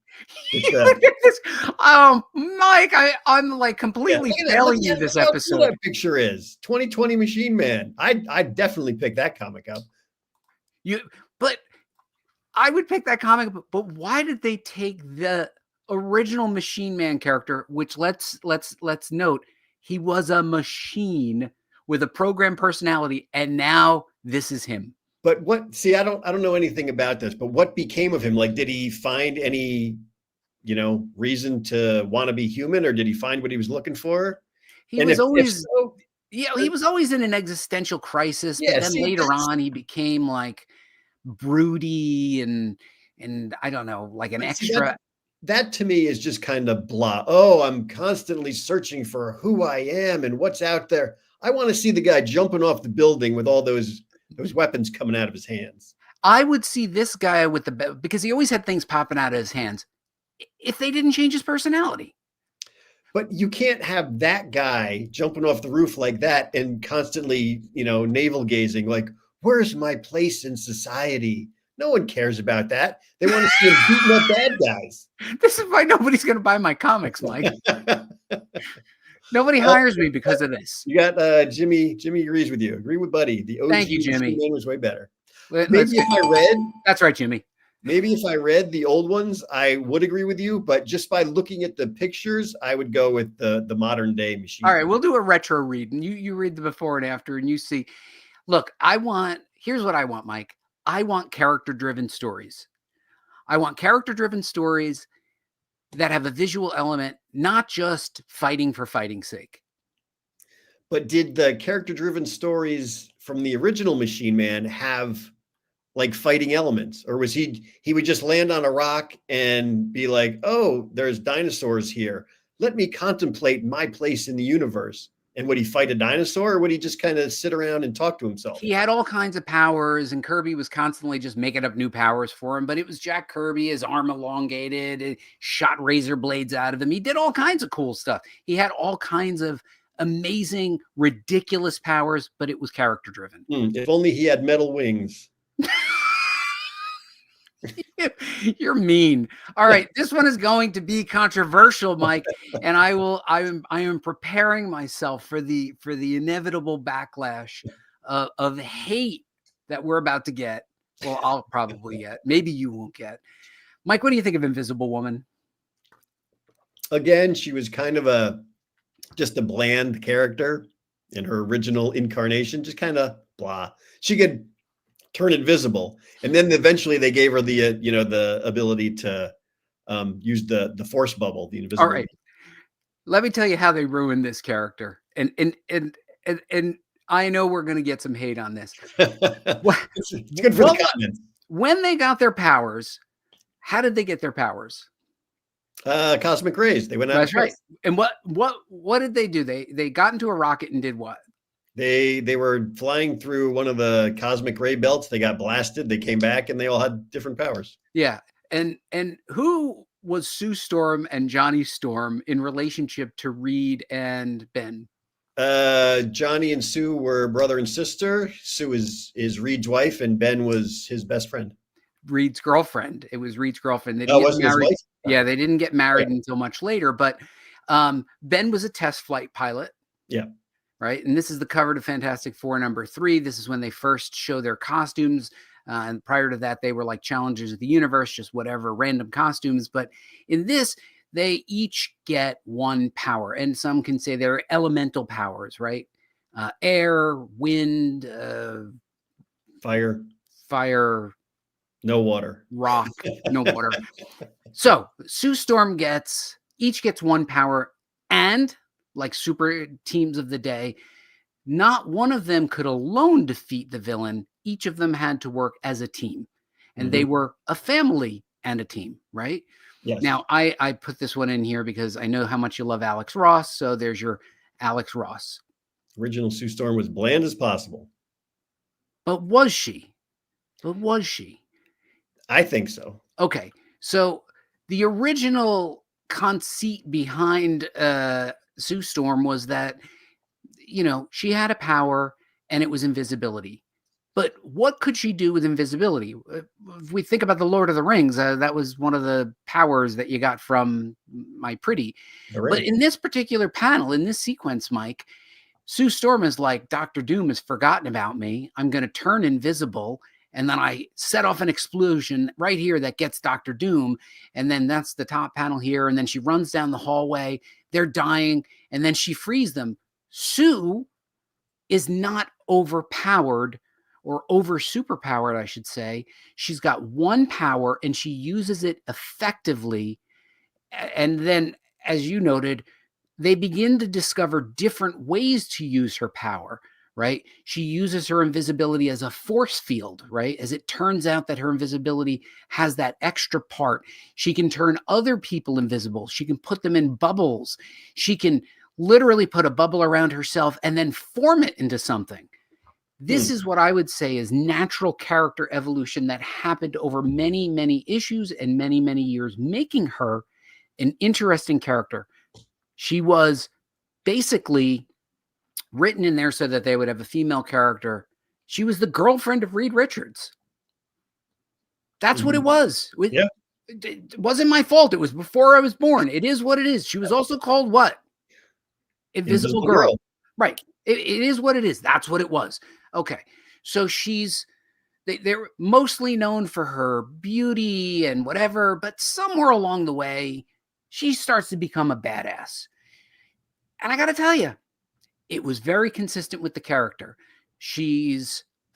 Speaker 1: Mike, I'm like completely failing you this episode.
Speaker 2: What that picture is 2020 Machine Man. I'd definitely pick that comic up.
Speaker 1: But I would pick that comic, but why did they take the original Machine Man character, which let's note, he was a machine with a program personality, and now this is him.
Speaker 2: But see, I don't know anything about this, but what became of him? Like, did he find any, reason to want to be human, or did he find what he was looking for?
Speaker 1: He was always in an existential crisis, but then later on he became like broody and I don't know, like an extra.
Speaker 2: That to me is just kind of blah. Oh, I'm constantly searching for who I am and what's out there. I want to see the guy jumping off the building with all those weapons coming out of his hands.
Speaker 1: I would see this guy because he always had things popping out of his hands, if they didn't change his personality.
Speaker 2: But you can't have that guy jumping off the roof like that and constantly, navel gazing, like, where's my place in society? No one cares about that. They want to see him beating up bad guys.
Speaker 1: This is why nobody's going to buy my comics, Mike. Nobody hires me because of this.
Speaker 2: You got Jimmy. Jimmy agrees with you. Agree with Buddy. The OG
Speaker 1: Thank you, Jimmy.
Speaker 2: was way better. That's
Speaker 1: right, Jimmy.
Speaker 2: Maybe if I read the old ones, I would agree with you. But just by looking at the pictures, I would go with the modern day Machine.
Speaker 1: All right, we'll do a retro read, and you read the before and after, and you see. Look, here's what I want, Mike. I want character-driven stories. I want character-driven stories that have a visual element, not just fighting for fighting's sake.
Speaker 2: But did the character-driven stories from the original Machine Man have like fighting elements, or was he would just land on a rock and be like, oh, there's dinosaurs here. Let me contemplate my place in the universe. And would he fight a dinosaur, or would he just kind of sit around and talk to himself?
Speaker 1: He had all kinds of powers, and Kirby was constantly just making up new powers for him. But it was Jack Kirby, his arm elongated, it shot razor blades out of him. He did all kinds of cool stuff. He had all kinds of amazing, ridiculous powers, but it was character driven.
Speaker 2: If only he had metal wings.
Speaker 1: You're mean. All right, this one is going to be controversial, Mike, and I am preparing myself for the inevitable backlash of hate that we're about to get. Well, I'll probably get. Maybe you won't get. Mike, what do you think of Invisible Woman?
Speaker 2: Again, she was kind of just a bland character in her original incarnation, just kind of blah. She could turn invisible, and then eventually they gave her the the ability to use the force bubble, the invisible.
Speaker 1: All right, let me tell you how they ruined this character, and I know we're going to get some hate on this.
Speaker 2: It's good for the continent.
Speaker 1: When they got their powers, how did they get their powers?
Speaker 2: Cosmic rays. They went out.
Speaker 1: That's right. And what did they do? They got into a rocket and did what?
Speaker 2: They were flying through one of the cosmic ray belts. They got blasted. They came back, and they all had different powers.
Speaker 1: Yeah. And who was Sue Storm and Johnny Storm in relationship to Reed and Ben?
Speaker 2: Johnny and Sue were brother and sister. Sue is Reed's wife, and Ben was his best friend.
Speaker 1: Reed's girlfriend. It was Reed's girlfriend. They
Speaker 2: didn't get married.
Speaker 1: Yeah, they didn't get married until much later. But Ben was a test flight pilot.
Speaker 2: Yeah.
Speaker 1: Right. And this is the cover to Fantastic Four #3. This is when they first show their costumes. And prior to that, they were like challengers of the universe, just whatever, random costumes. But in this, they each get one power. And some can say they're elemental powers, right? air, wind,
Speaker 2: Fire,
Speaker 1: fire,
Speaker 2: no water.
Speaker 1: rock, no water. So Sue Storm each gets one power, and like super teams of the day, not one of them could alone defeat the villain. Each of them had to work as a team, and they were a family and a team, right?
Speaker 2: Yes.
Speaker 1: Now, I put this one in here because I know how much you love Alex Ross. So there's your Alex Ross.
Speaker 2: Original Sue Storm was bland as possible.
Speaker 1: But was she?
Speaker 2: I think so.
Speaker 1: Okay. So the original conceit behind Sue Storm was that, she had a power and it was invisibility. But what could she do with invisibility? If we think about the Lord of the Rings, that was one of the powers that you got from my pretty. But in this particular panel, in this sequence, Mike, Sue Storm is like, Dr. Doom has forgotten about me. I'm going to turn invisible. And then I set off an explosion right here that gets Dr. Doom. And then that's the top panel here. And then she runs down the hallway. They're dying. And then she frees them. Sue is not overpowered or over superpowered, I should say. She's got one power and she uses it effectively. And then, as you noted, they begin to discover different ways to use her power, right? She uses her invisibility as a force field, right? As it turns out that her invisibility has that extra part. She can turn other people invisible. She can put them in bubbles. She can literally put a bubble around herself and then form it into something. This is what I would say is natural character evolution that happened over many, many issues and many, many years, making her an interesting character. She was basically written in there so that they would have a female character. She was the girlfriend of Reed Richards. That's what it was. It wasn't my fault. It was before I was born. It is what it is. She was also called what? Invisible Girl. Right. It is what it is. That's what it was. Okay. So they're mostly known for her beauty and whatever, but somewhere along the way, she starts to become a badass. And I got to tell you, it was very consistent with the character. She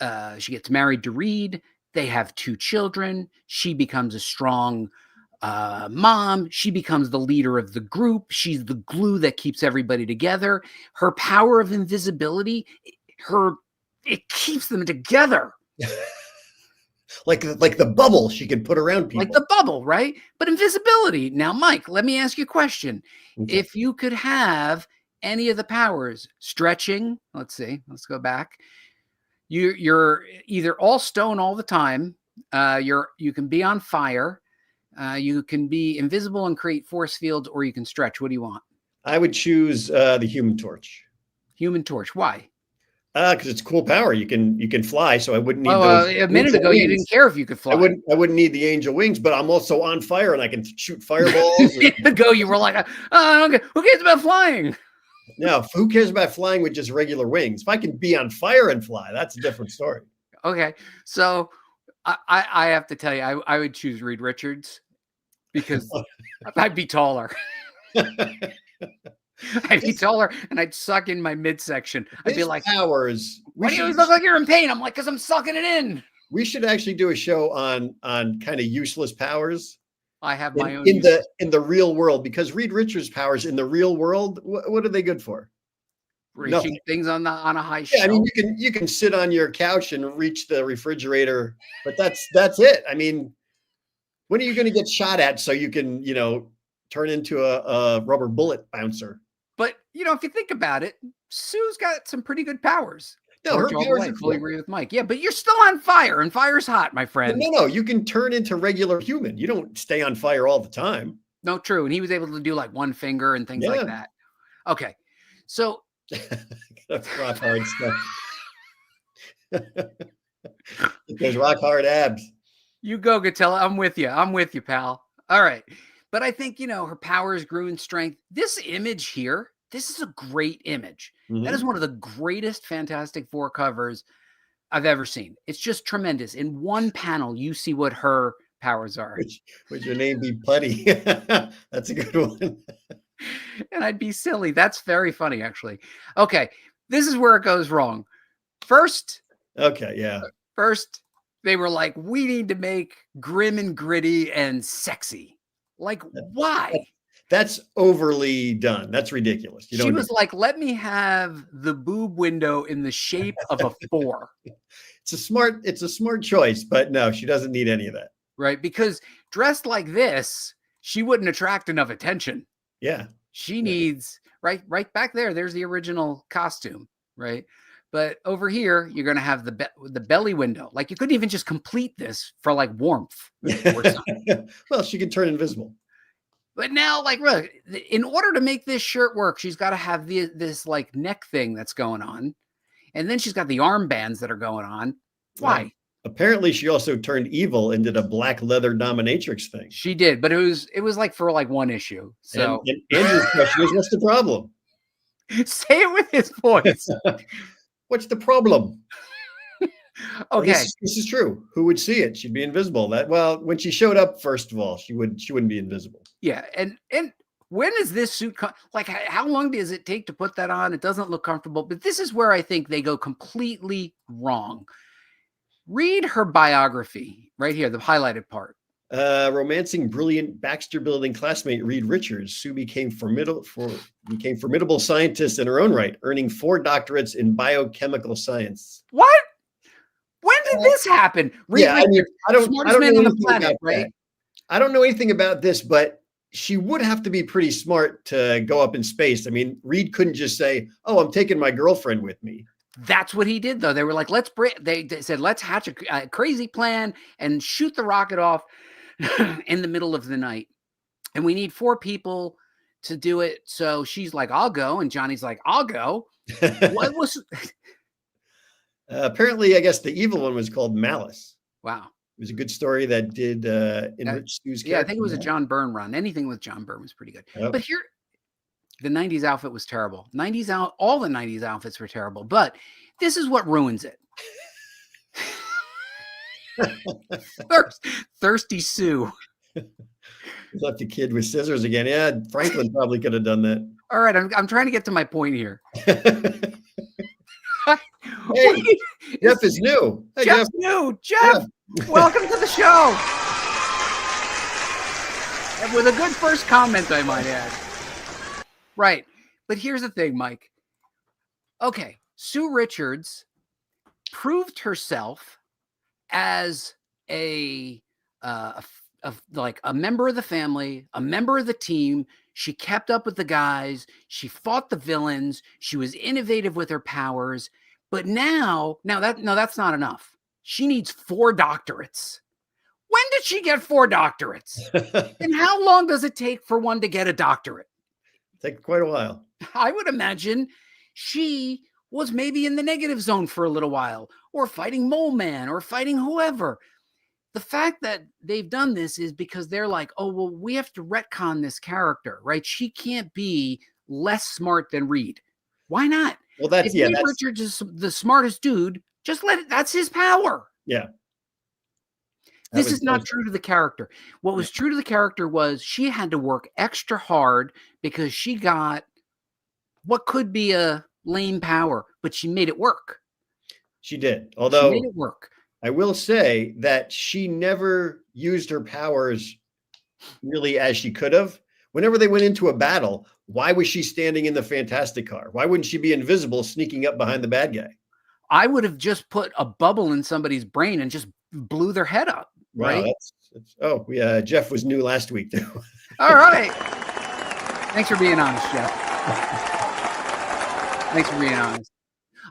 Speaker 1: gets married to Reed. They have 2 children. She becomes a strong mom. She becomes the leader of the group. She's the glue that keeps everybody together. Her power of invisibility, it keeps them together.
Speaker 2: like the bubble she can put around people.
Speaker 1: Like the bubble, right? But invisibility. Now, Mike, let me ask you a question. Okay. If you could have any of the powers, stretching, let's go back. You're either all stone all the time. You can be on fire. You can be invisible and create force fields, or you can stretch. What do you want?
Speaker 2: I would choose the Human Torch.
Speaker 1: Human Torch. Why?
Speaker 2: Because it's cool power. You can fly, so I wouldn't need.
Speaker 1: A minute ago, you didn't care if you could fly.
Speaker 2: I wouldn't need the angel wings, but I'm also on fire and I can shoot fireballs. A
Speaker 1: minute ago, you were like, okay, who cares about flying?
Speaker 2: No, who cares about flying with just regular wings? If I can be on fire and fly, that's a different story.
Speaker 1: Okay, so I have to tell you, I would choose Reed Richards because I'd be taller. I'd be taller and I'd suck in my midsection. I'd be like,
Speaker 2: powers.
Speaker 1: Why do you always look like you're in pain? I'm like, because I'm sucking it in.
Speaker 2: We should actually do a show on kind of useless powers.
Speaker 1: I have my own
Speaker 2: in the real world, because Reed Richards' powers in the real world, what are they good for?
Speaker 1: Reaching Nothing. Things on a high shelf.
Speaker 2: I mean, you can sit on your couch and reach the refrigerator, but that's it. I mean, when are you going to get shot at so you can turn into a rubber bullet bouncer?
Speaker 1: But if you think about it, Sue's got some pretty good powers.
Speaker 2: No, her powers
Speaker 1: are fully agree with Mike. Yeah, but you're still on fire, and fire's hot, my friend.
Speaker 2: No, you can turn into regular human. You don't stay on fire all the time.
Speaker 1: No, true. And he was able to do like one finger and things like that. Okay, so
Speaker 2: rock hard stuff. There's rock hard abs.
Speaker 1: You go, Gatella. I'm with you, pal. All right. But I think, her powers grew in strength. This image here, this is a great image. Mm-hmm. That is one of the greatest Fantastic Four covers I've ever seen. It's just tremendous. In one panel, you see what her powers are.
Speaker 2: Would your name be Putty? That's a good one.
Speaker 1: And I'd be silly. That's very funny, actually. Okay. This is where it goes wrong. First,
Speaker 2: Okay, yeah.
Speaker 1: they were like, we need to make grim and gritty and sexy. Like, why?
Speaker 2: That's overly done. That's ridiculous.
Speaker 1: She was like, let me have the boob window in the shape of a 4.
Speaker 2: It's a smart choice, but no, she doesn't need any of that.
Speaker 1: Right? Because dressed like this, she wouldn't attract enough attention.
Speaker 2: Yeah.
Speaker 1: She needs right back there. There's the original costume, right? But over here, you're going to have the belly window. Like you couldn't even just complete this for like warmth or something.
Speaker 2: Well, she can turn invisible.
Speaker 1: But now, like, look, in order to make this shirt work, she's got to have this like neck thing that's going on. And then she's got the armbands that are going on. Why?
Speaker 2: Well, apparently she also turned evil and did a black leather dominatrix thing.
Speaker 1: She did, but it was like for like one issue. So
Speaker 2: and Andrew's question is, what's the problem?
Speaker 1: Say it with his voice.
Speaker 2: What's the problem?
Speaker 1: Okay.
Speaker 2: This is true. Who would see it? She'd be invisible. When she showed up, first of all, she wouldn't be invisible.
Speaker 1: Yeah. And when is this suit like how long does it take to put that on? It doesn't look comfortable, but this is where I think they go completely wrong. Read her biography right here, the highlighted part.
Speaker 2: Romancing brilliant Baxter Building classmate Reed Richards, Sue became formidable scientist in her own right, earning 4 doctorates in biochemical science.
Speaker 1: What? When did this happen? Reed Richards,
Speaker 2: I don't
Speaker 1: smartest man on the planet, right?
Speaker 2: I don't know anything about this, but she would have to be pretty smart to go up in space. I mean, Reed couldn't just say, "Oh, I'm taking my girlfriend with me."
Speaker 1: That's what he did, though. They were like, they said, let's hatch a crazy plan and shoot the rocket off in the middle of the night. And we need 4 people to do it. So she's like, I'll go. And Johnny's like, I'll go. What was...
Speaker 2: Apparently, I guess the evil one was called Malice.
Speaker 1: Wow.
Speaker 2: It was a good story that did enrich Stu's character.
Speaker 1: Yeah, I think it was a John Byrne run. Anything with John Byrne was pretty good. Yep. But here... The 90s outfit was terrible. All the 90s outfits were terrible. But this is what ruins it. Thirsty Sue.
Speaker 2: Left the kid with scissors again. Yeah, Franklin probably could have done that.
Speaker 1: All right, I'm trying to get to my point here.
Speaker 2: Hey, Jeff is new. Hey,
Speaker 1: Jeff's new. Jeff, welcome to the show. And with a good first comment, I might add. Right. But here's the thing, Mike. Okay. Sue Richards proved herself as a member of the family, a member of the team. She kept up with the guys. She fought the villains. She was innovative with her powers. But now that's not enough. She needs 4 doctorates. When did she get 4 doctorates? And how long does it take for one to get a doctorate?
Speaker 2: Take quite a while.
Speaker 1: I would imagine she was maybe in the negative zone for a little while, or fighting Mole Man, or fighting whoever. The fact that they've done this is because they're like, oh, well, we have to retcon this character, right? She can't be less smart than Reed. Why not?
Speaker 2: Well,
Speaker 1: Reed Richards is the smartest dude. Just let it. That's his power.
Speaker 2: Yeah.
Speaker 1: This is not true to the character. What was true to the character was she had to work extra hard because she got what could be a lame power, but she made it work.
Speaker 2: She did. Although
Speaker 1: she made it work.
Speaker 2: I will say that she never used her powers really as she could have. Whenever they went into a battle, why was she standing in the Fantastic Car? Why wouldn't she be invisible, sneaking up behind the bad guy?
Speaker 1: I would have just put a bubble in somebody's brain and just blew their head up. Right?
Speaker 2: Wow, Jeff was new last week too.
Speaker 1: All right. Thanks for being honest, Jeff. Thanks for being honest.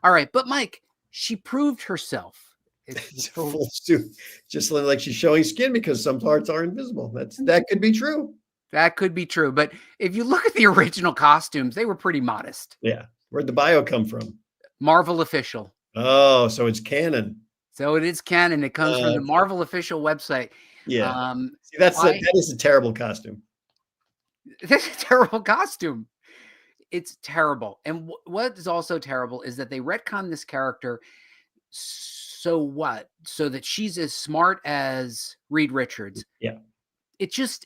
Speaker 1: All right, but Mike, she proved herself.
Speaker 2: It's full suit, just like she's showing skin because some parts are invisible. That could be true.
Speaker 1: That could be true. But if you look at the original costumes, they were pretty modest.
Speaker 2: Yeah. Where'd the bio come from?
Speaker 1: Marvel Official.
Speaker 2: Oh, so it's canon.
Speaker 1: So it is canon. It comes from the Marvel official website.
Speaker 2: Yeah. See, that is a terrible costume.
Speaker 1: That's a terrible costume. It's terrible. And what is also terrible is that they retcon this character. So what? So that she's as smart as Reed Richards.
Speaker 2: Yeah.
Speaker 1: It's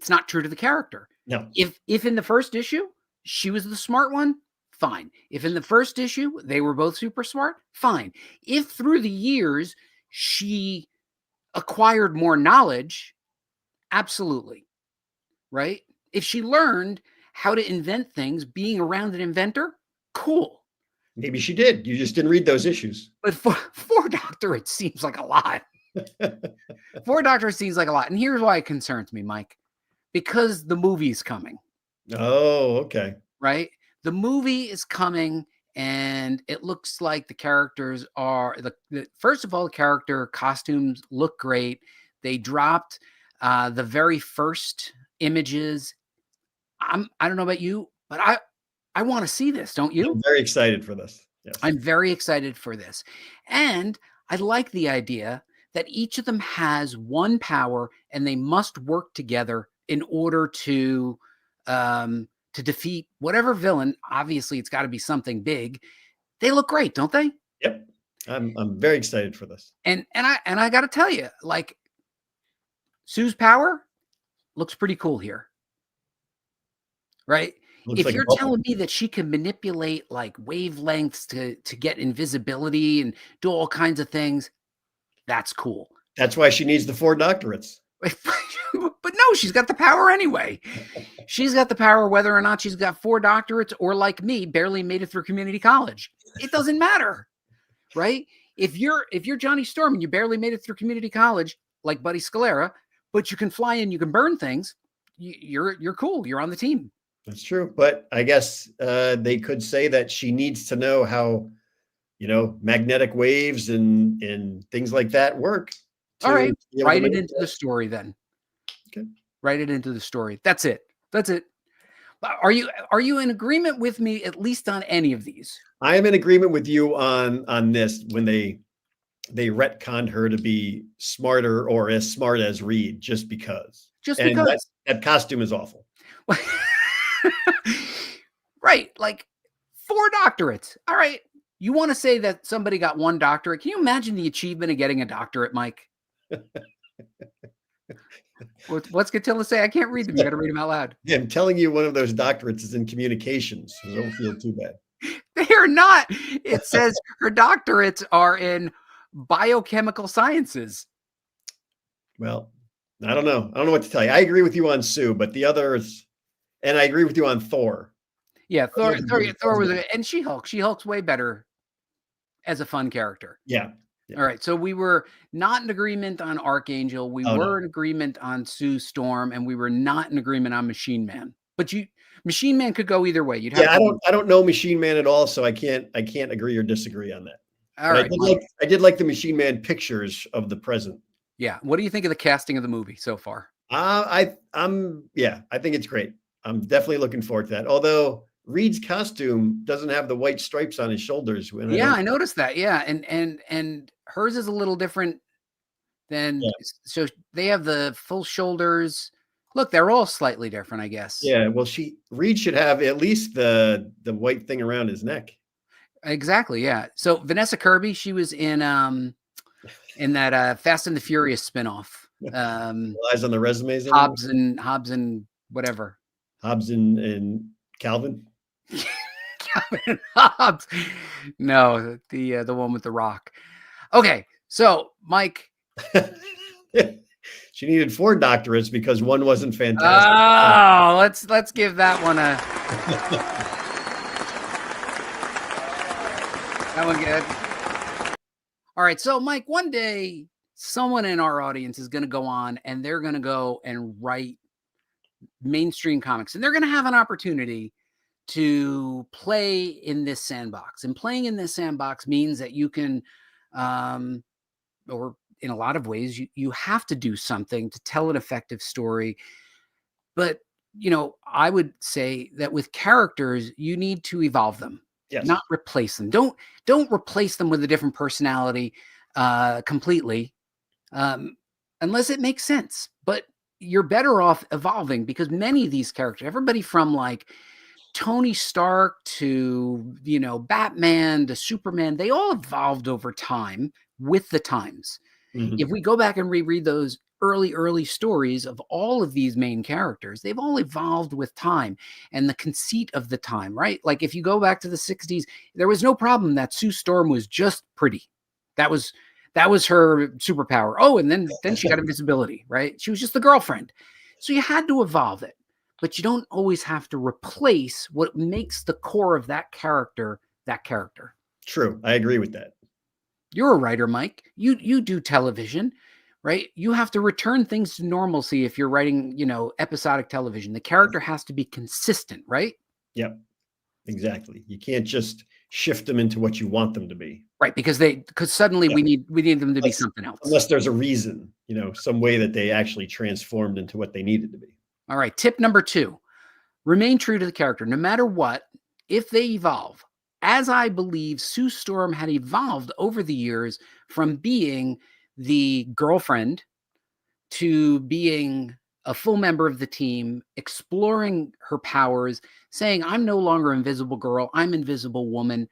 Speaker 1: not true to the character.
Speaker 2: No.
Speaker 1: If in the first issue she was the smart one, fine. If in the first issue they were both super smart, fine. If through the years she acquired more knowledge, absolutely, right? If she learned how to invent things being around an inventor, cool.
Speaker 2: Maybe she did. You just didn't read those issues.
Speaker 1: But four doctorates seems like a lot. 4 doctorates seems like a lot. And here's why it concerns me, Mike. Because the movie's coming.
Speaker 2: Oh, okay.
Speaker 1: Right? The movie is coming, and it looks like the characters are first of all, the character costumes look great. They dropped the very first images. I don't know about you, but I want to see this, don't you?
Speaker 2: I'm very excited for this. Yes.
Speaker 1: I'm very excited for this. And I like the idea that each of them has one power and they must work together in order to defeat whatever villain. Obviously, it's got to be something big. They look great, don't they?
Speaker 2: Yep. I'm very excited for this.
Speaker 1: And I got to tell you, like, Sue's power looks pretty cool here. Right?
Speaker 2: Looks
Speaker 1: If
Speaker 2: like a
Speaker 1: you're
Speaker 2: bubble.
Speaker 1: telling me that she can manipulate like wavelengths to get invisibility and do all kinds of things, that's cool.
Speaker 2: That's why she needs the 4 doctorates.
Speaker 1: But no, she's got the power anyway. She's got the power whether or not she's got 4 doctorates or, like me, barely made it through community college. It doesn't matter, right? If you're Johnny Storm and you barely made it through community college, like Buddy Scalera, but you can fly and you can burn things, you're cool. You're on the team.
Speaker 2: That's true. But I guess they could say that she needs to know how, magnetic waves and things like that work.
Speaker 1: All right. Write it into the story then.
Speaker 2: Okay.
Speaker 1: Write it into the story. That's it. That's it. Are you in agreement with me at least on any of these?
Speaker 2: I am in agreement with you on this when they retconned her to be smarter or as smart as Reed just because.
Speaker 1: Just because.
Speaker 2: That costume is awful.
Speaker 1: Right. Like 4 doctorates. All right. You want to say that somebody got 1 doctorate? Can you imagine the achievement of getting a doctorate, Mike? What's Catilla say? I can't read them. You got to read them out loud.
Speaker 2: Yeah, I'm telling you, one of those doctorates is in communications. So don't feel too bad.
Speaker 1: They are not. It says her doctorates are in biochemical sciences.
Speaker 2: Well, I don't know. I don't know what to tell you. I agree with you on Sue, but the others, and I agree with you on Thor.
Speaker 1: Yeah, Thor was, and She-Hulk. She-Hulk's way better as a fun character.
Speaker 2: Yeah.
Speaker 1: All right, so we were not in agreement on Archangel. We were in agreement on Sue Storm, and we were not in agreement on Machine Man. But Machine Man could go either way. You'd have
Speaker 2: I don't know Machine Man at all, so I can't agree or disagree on that.
Speaker 1: All right,
Speaker 2: I did like the Machine Man pictures of the present.
Speaker 1: Yeah. What do you think of the casting of the movie so far?
Speaker 2: I think it's great. I'm definitely looking forward to that. Although Reed's costume doesn't have the white stripes on his shoulders.
Speaker 1: I noticed that. Yeah, and hers is a little different than. Yeah. So they have the full shoulders. Look, they're all slightly different, I guess.
Speaker 2: Yeah. Well, Reed should have at least the white thing around his neck.
Speaker 1: Exactly. Yeah. So Vanessa Kirby, she was in that Fast and the Furious spinoff.
Speaker 2: Lies on the resumes.
Speaker 1: Hobbs and whatever.
Speaker 2: Hobbs and Calvin.
Speaker 1: Calvin and Hobbs. No, the one with the rock. Okay, so Mike.
Speaker 2: She needed 4 doctorates because one wasn't fantastic.
Speaker 1: Oh, let's give that one a. That one good. All right, so Mike, one day someone in our audience is going to go on and they're going to go and write mainstream comics, and they're going to have an opportunity to play in this sandbox. And playing in this sandbox means that you can, or in a lot of ways, you have to do something to tell an effective story. But, I would say that with characters, you need to evolve them. Yes. Not replace them. Don't replace them with a different personality completely, unless it makes sense. But you're better off evolving, because many of these characters, everybody from like Tony Stark to Batman to Superman, they all evolved over time with the times. Mm-hmm. If we go back and reread those early stories of all of these main characters, they've all evolved with time and the conceit of the time, right? Like if you go back to the 60s, there was no problem that Sue Storm was just pretty. That was her superpower. Oh, and then she got invisibility, right? She was just the girlfriend. So you had to evolve it, but you don't always have to replace what makes the core of that character that character.
Speaker 2: True. I agree with that.
Speaker 1: You're a writer, Mike. You do television, right? You have to return things to normalcy if you're writing, episodic television. The character has to be consistent, right?
Speaker 2: Yep. Exactly. You can't just shift them into what you want them to be.
Speaker 1: Right, because suddenly we need them to be something else.
Speaker 2: Unless there's a reason, some way that they actually transformed into what they needed to be.
Speaker 1: All right. Tip number 2, remain true to the character. No matter what, if they evolve, as I believe Sue Storm had evolved over the years from being the girlfriend to being a full member of the team, exploring her powers, saying, I'm no longer Invisible Girl, I'm Invisible Woman,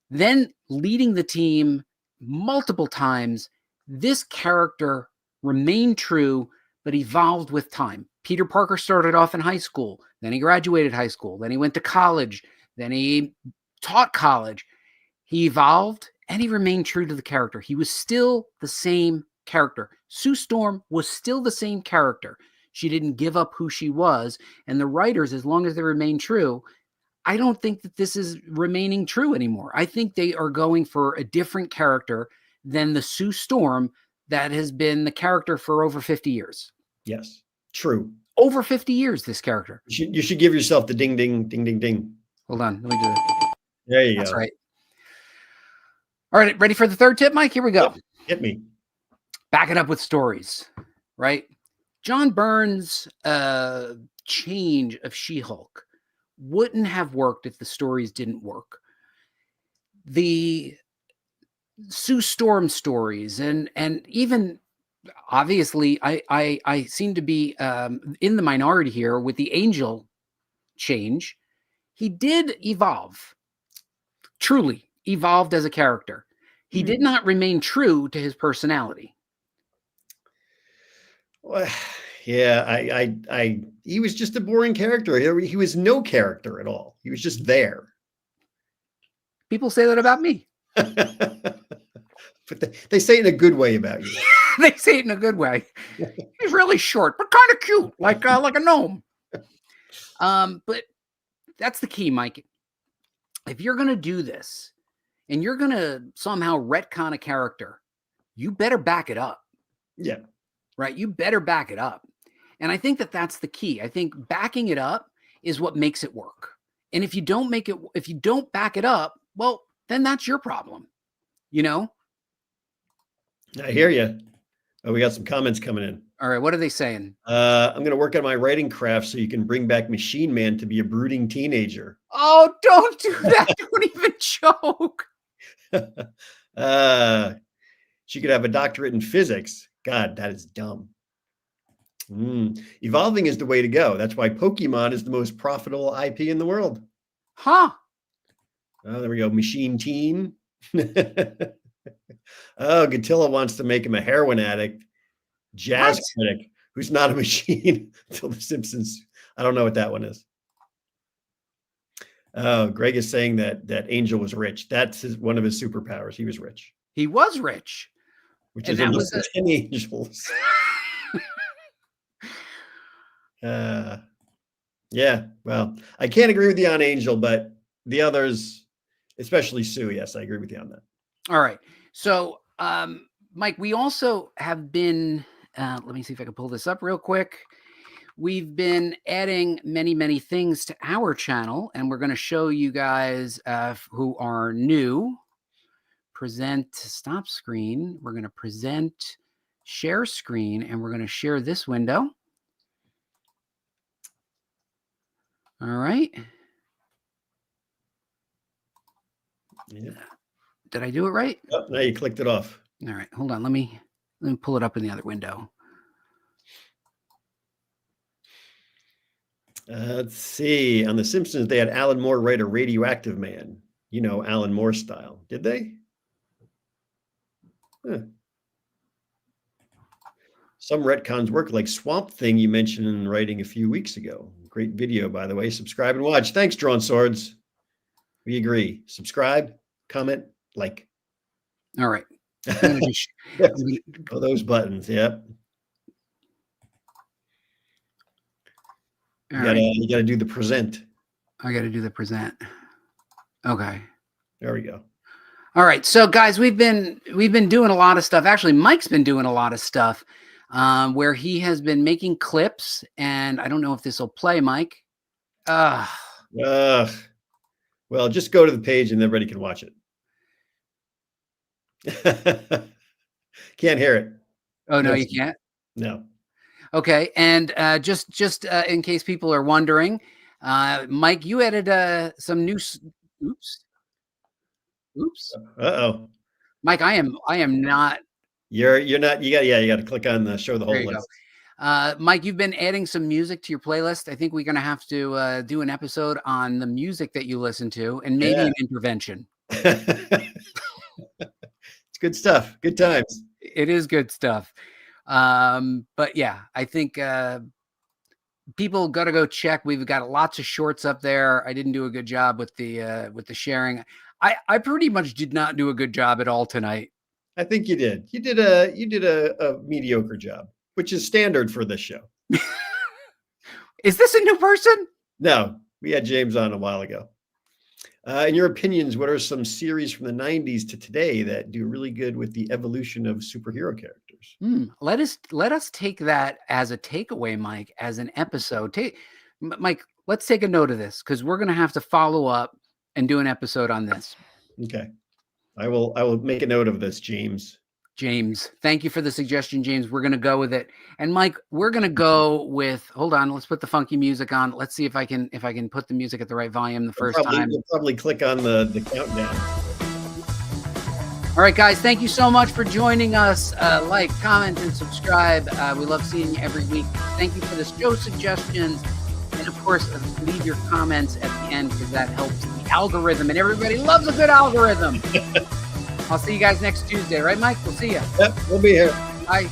Speaker 1: then leading the team multiple times. This character remained true, but evolved with time. Peter Parker started off in high school, then he graduated high school, then he went to college, then he taught college. He evolved and he remained true to the character. He was still the same character. Sue Storm was still the same character. She didn't give up who she was. And the writers, as long as they remain true, I don't think that this is remaining true anymore. I think they are going for a different character than the Sue Storm that has been the character for over 50 years.
Speaker 2: Yes, true.
Speaker 1: Over 50 years, this character.
Speaker 2: You should give yourself the ding, ding, ding, ding, ding.
Speaker 1: Hold on. Let me do it.
Speaker 2: There you go.
Speaker 1: That's right. All right. Ready for the third tip, Mike? Here we go.
Speaker 2: Hit me.
Speaker 1: Back it up with stories, right? John Byrne's change of She-Hulk wouldn't have worked if the stories didn't work. The Sue Storm stories and even obviously I seem to be in the minority here with the Angel change. He did evolve, truly evolved as a character. He did not remain true to his personality.
Speaker 2: Well, yeah, he was just a boring character. He was no character at all. He was just there.
Speaker 1: People say that about me.
Speaker 2: But they say it in a good way about you.
Speaker 1: They say it in a good way. He's really short, but kind of cute, like a gnome. But that's the key, Mike. If you're going to do this and you're going to somehow retcon a character, you better back it up.
Speaker 2: Yeah.
Speaker 1: Right? You better back it up. And I think that that's the key. I think backing it up is what makes it work. And if you don't back it up, well, then that's your problem.
Speaker 2: I hear you. Oh, we got some comments coming in.
Speaker 1: All right. What are they saying?
Speaker 2: I'm going to work on my writing craft so you can bring back Machine Man to be a brooding teenager.
Speaker 1: Oh, don't do that. Don't even joke.
Speaker 2: She could have a doctorate in physics. God, that is dumb. Evolving is the way to go. That's why Pokemon is the most profitable IP in the world.
Speaker 1: Huh?
Speaker 2: Oh, there we go. Machine Teen. Oh, Gatilla wants to make him a heroin addict. Jazz critic who's not a machine until The Simpsons. I don't know what that one is. Oh, Greg is saying that Angel was rich. That's one of his superpowers. He was rich.
Speaker 1: He was rich.
Speaker 2: Which is almost 10 angels. Yeah, well, I can't agree with you on Angel, but the others, especially Sue, yes, I agree with you on that.
Speaker 1: All right. So, Mike, we also have been, let me see if I can pull this up real quick. We've been adding many, many things to our channel, and we're going to show you guys who are new. Present, stop screen. We're going to present, share screen, and we're going to share this window. All right.
Speaker 2: Yeah.
Speaker 1: Did I do it right?
Speaker 2: Oh, now you clicked it off.
Speaker 1: All right, hold on. Let me pull it up in the other window.
Speaker 2: Let's see. On The Simpsons, they had Alan Moore write a radioactive man. Alan Moore style. Did they? Huh. Some retcons work, like Swamp Thing you mentioned in writing a few weeks ago. Great video, by the way. Subscribe and watch. Thanks, Drawn Swords. We agree. Subscribe, comment, like.
Speaker 1: All right.
Speaker 2: Oh, those buttons. Yep. You gotta do the present.
Speaker 1: I gotta do the present. Okay.
Speaker 2: There we go.
Speaker 1: All right. So guys, we've been doing a lot of stuff. Actually, Mike's been doing a lot of stuff where he has been making clips, and I don't know if this will play, Mike.
Speaker 2: Well, just go to the page and everybody can watch it. Can't hear it.
Speaker 1: Oh, no, you can't?
Speaker 2: No.
Speaker 1: Okay. And just in case people are wondering, Mike, you added some new. Oops.
Speaker 2: Uh-oh.
Speaker 1: Mike, I am not.
Speaker 2: You're not. You got to click on the show the whole list.
Speaker 1: Mike, you've been adding some music to your playlist. I think we're going to have to do an episode on the music that you listen to, and maybe an intervention.
Speaker 2: It's good stuff. Good times.
Speaker 1: It is good stuff. But yeah, I think people got to go check. We've got lots of shorts up there. I didn't do a good job with the sharing. I pretty much did not do a good job at all tonight.
Speaker 2: I think you did. You did a mediocre job, which is standard for this show.
Speaker 1: Is this a new person?
Speaker 2: No, we had James on a while ago. In your opinions, what are some series from the 90s to today that do really good with the evolution of superhero characters?
Speaker 1: Let us take that as a takeaway, Mike, as an episode. Mike, let's take a note of this, because we're going to have to follow up and do an episode on this.
Speaker 2: Okay. I will make a note of this, James.
Speaker 1: James, thank you for the suggestion, James. We're going to go with it. And Mike, we're going to go with, hold on, let's put the funky music on. Let's see if I can put the music at the right volume the first time.
Speaker 2: You'll probably click on the countdown.
Speaker 1: All right, guys, thank you so much for joining us. Like, comment, and subscribe. We love seeing you every week. Thank you for the show suggestions. And of course, leave your comments at the end, because that helps the algorithm. And everybody loves a good algorithm. I'll see you guys next Tuesday, right, Mike? We'll see you.
Speaker 2: Yep, we'll be here.
Speaker 1: Bye.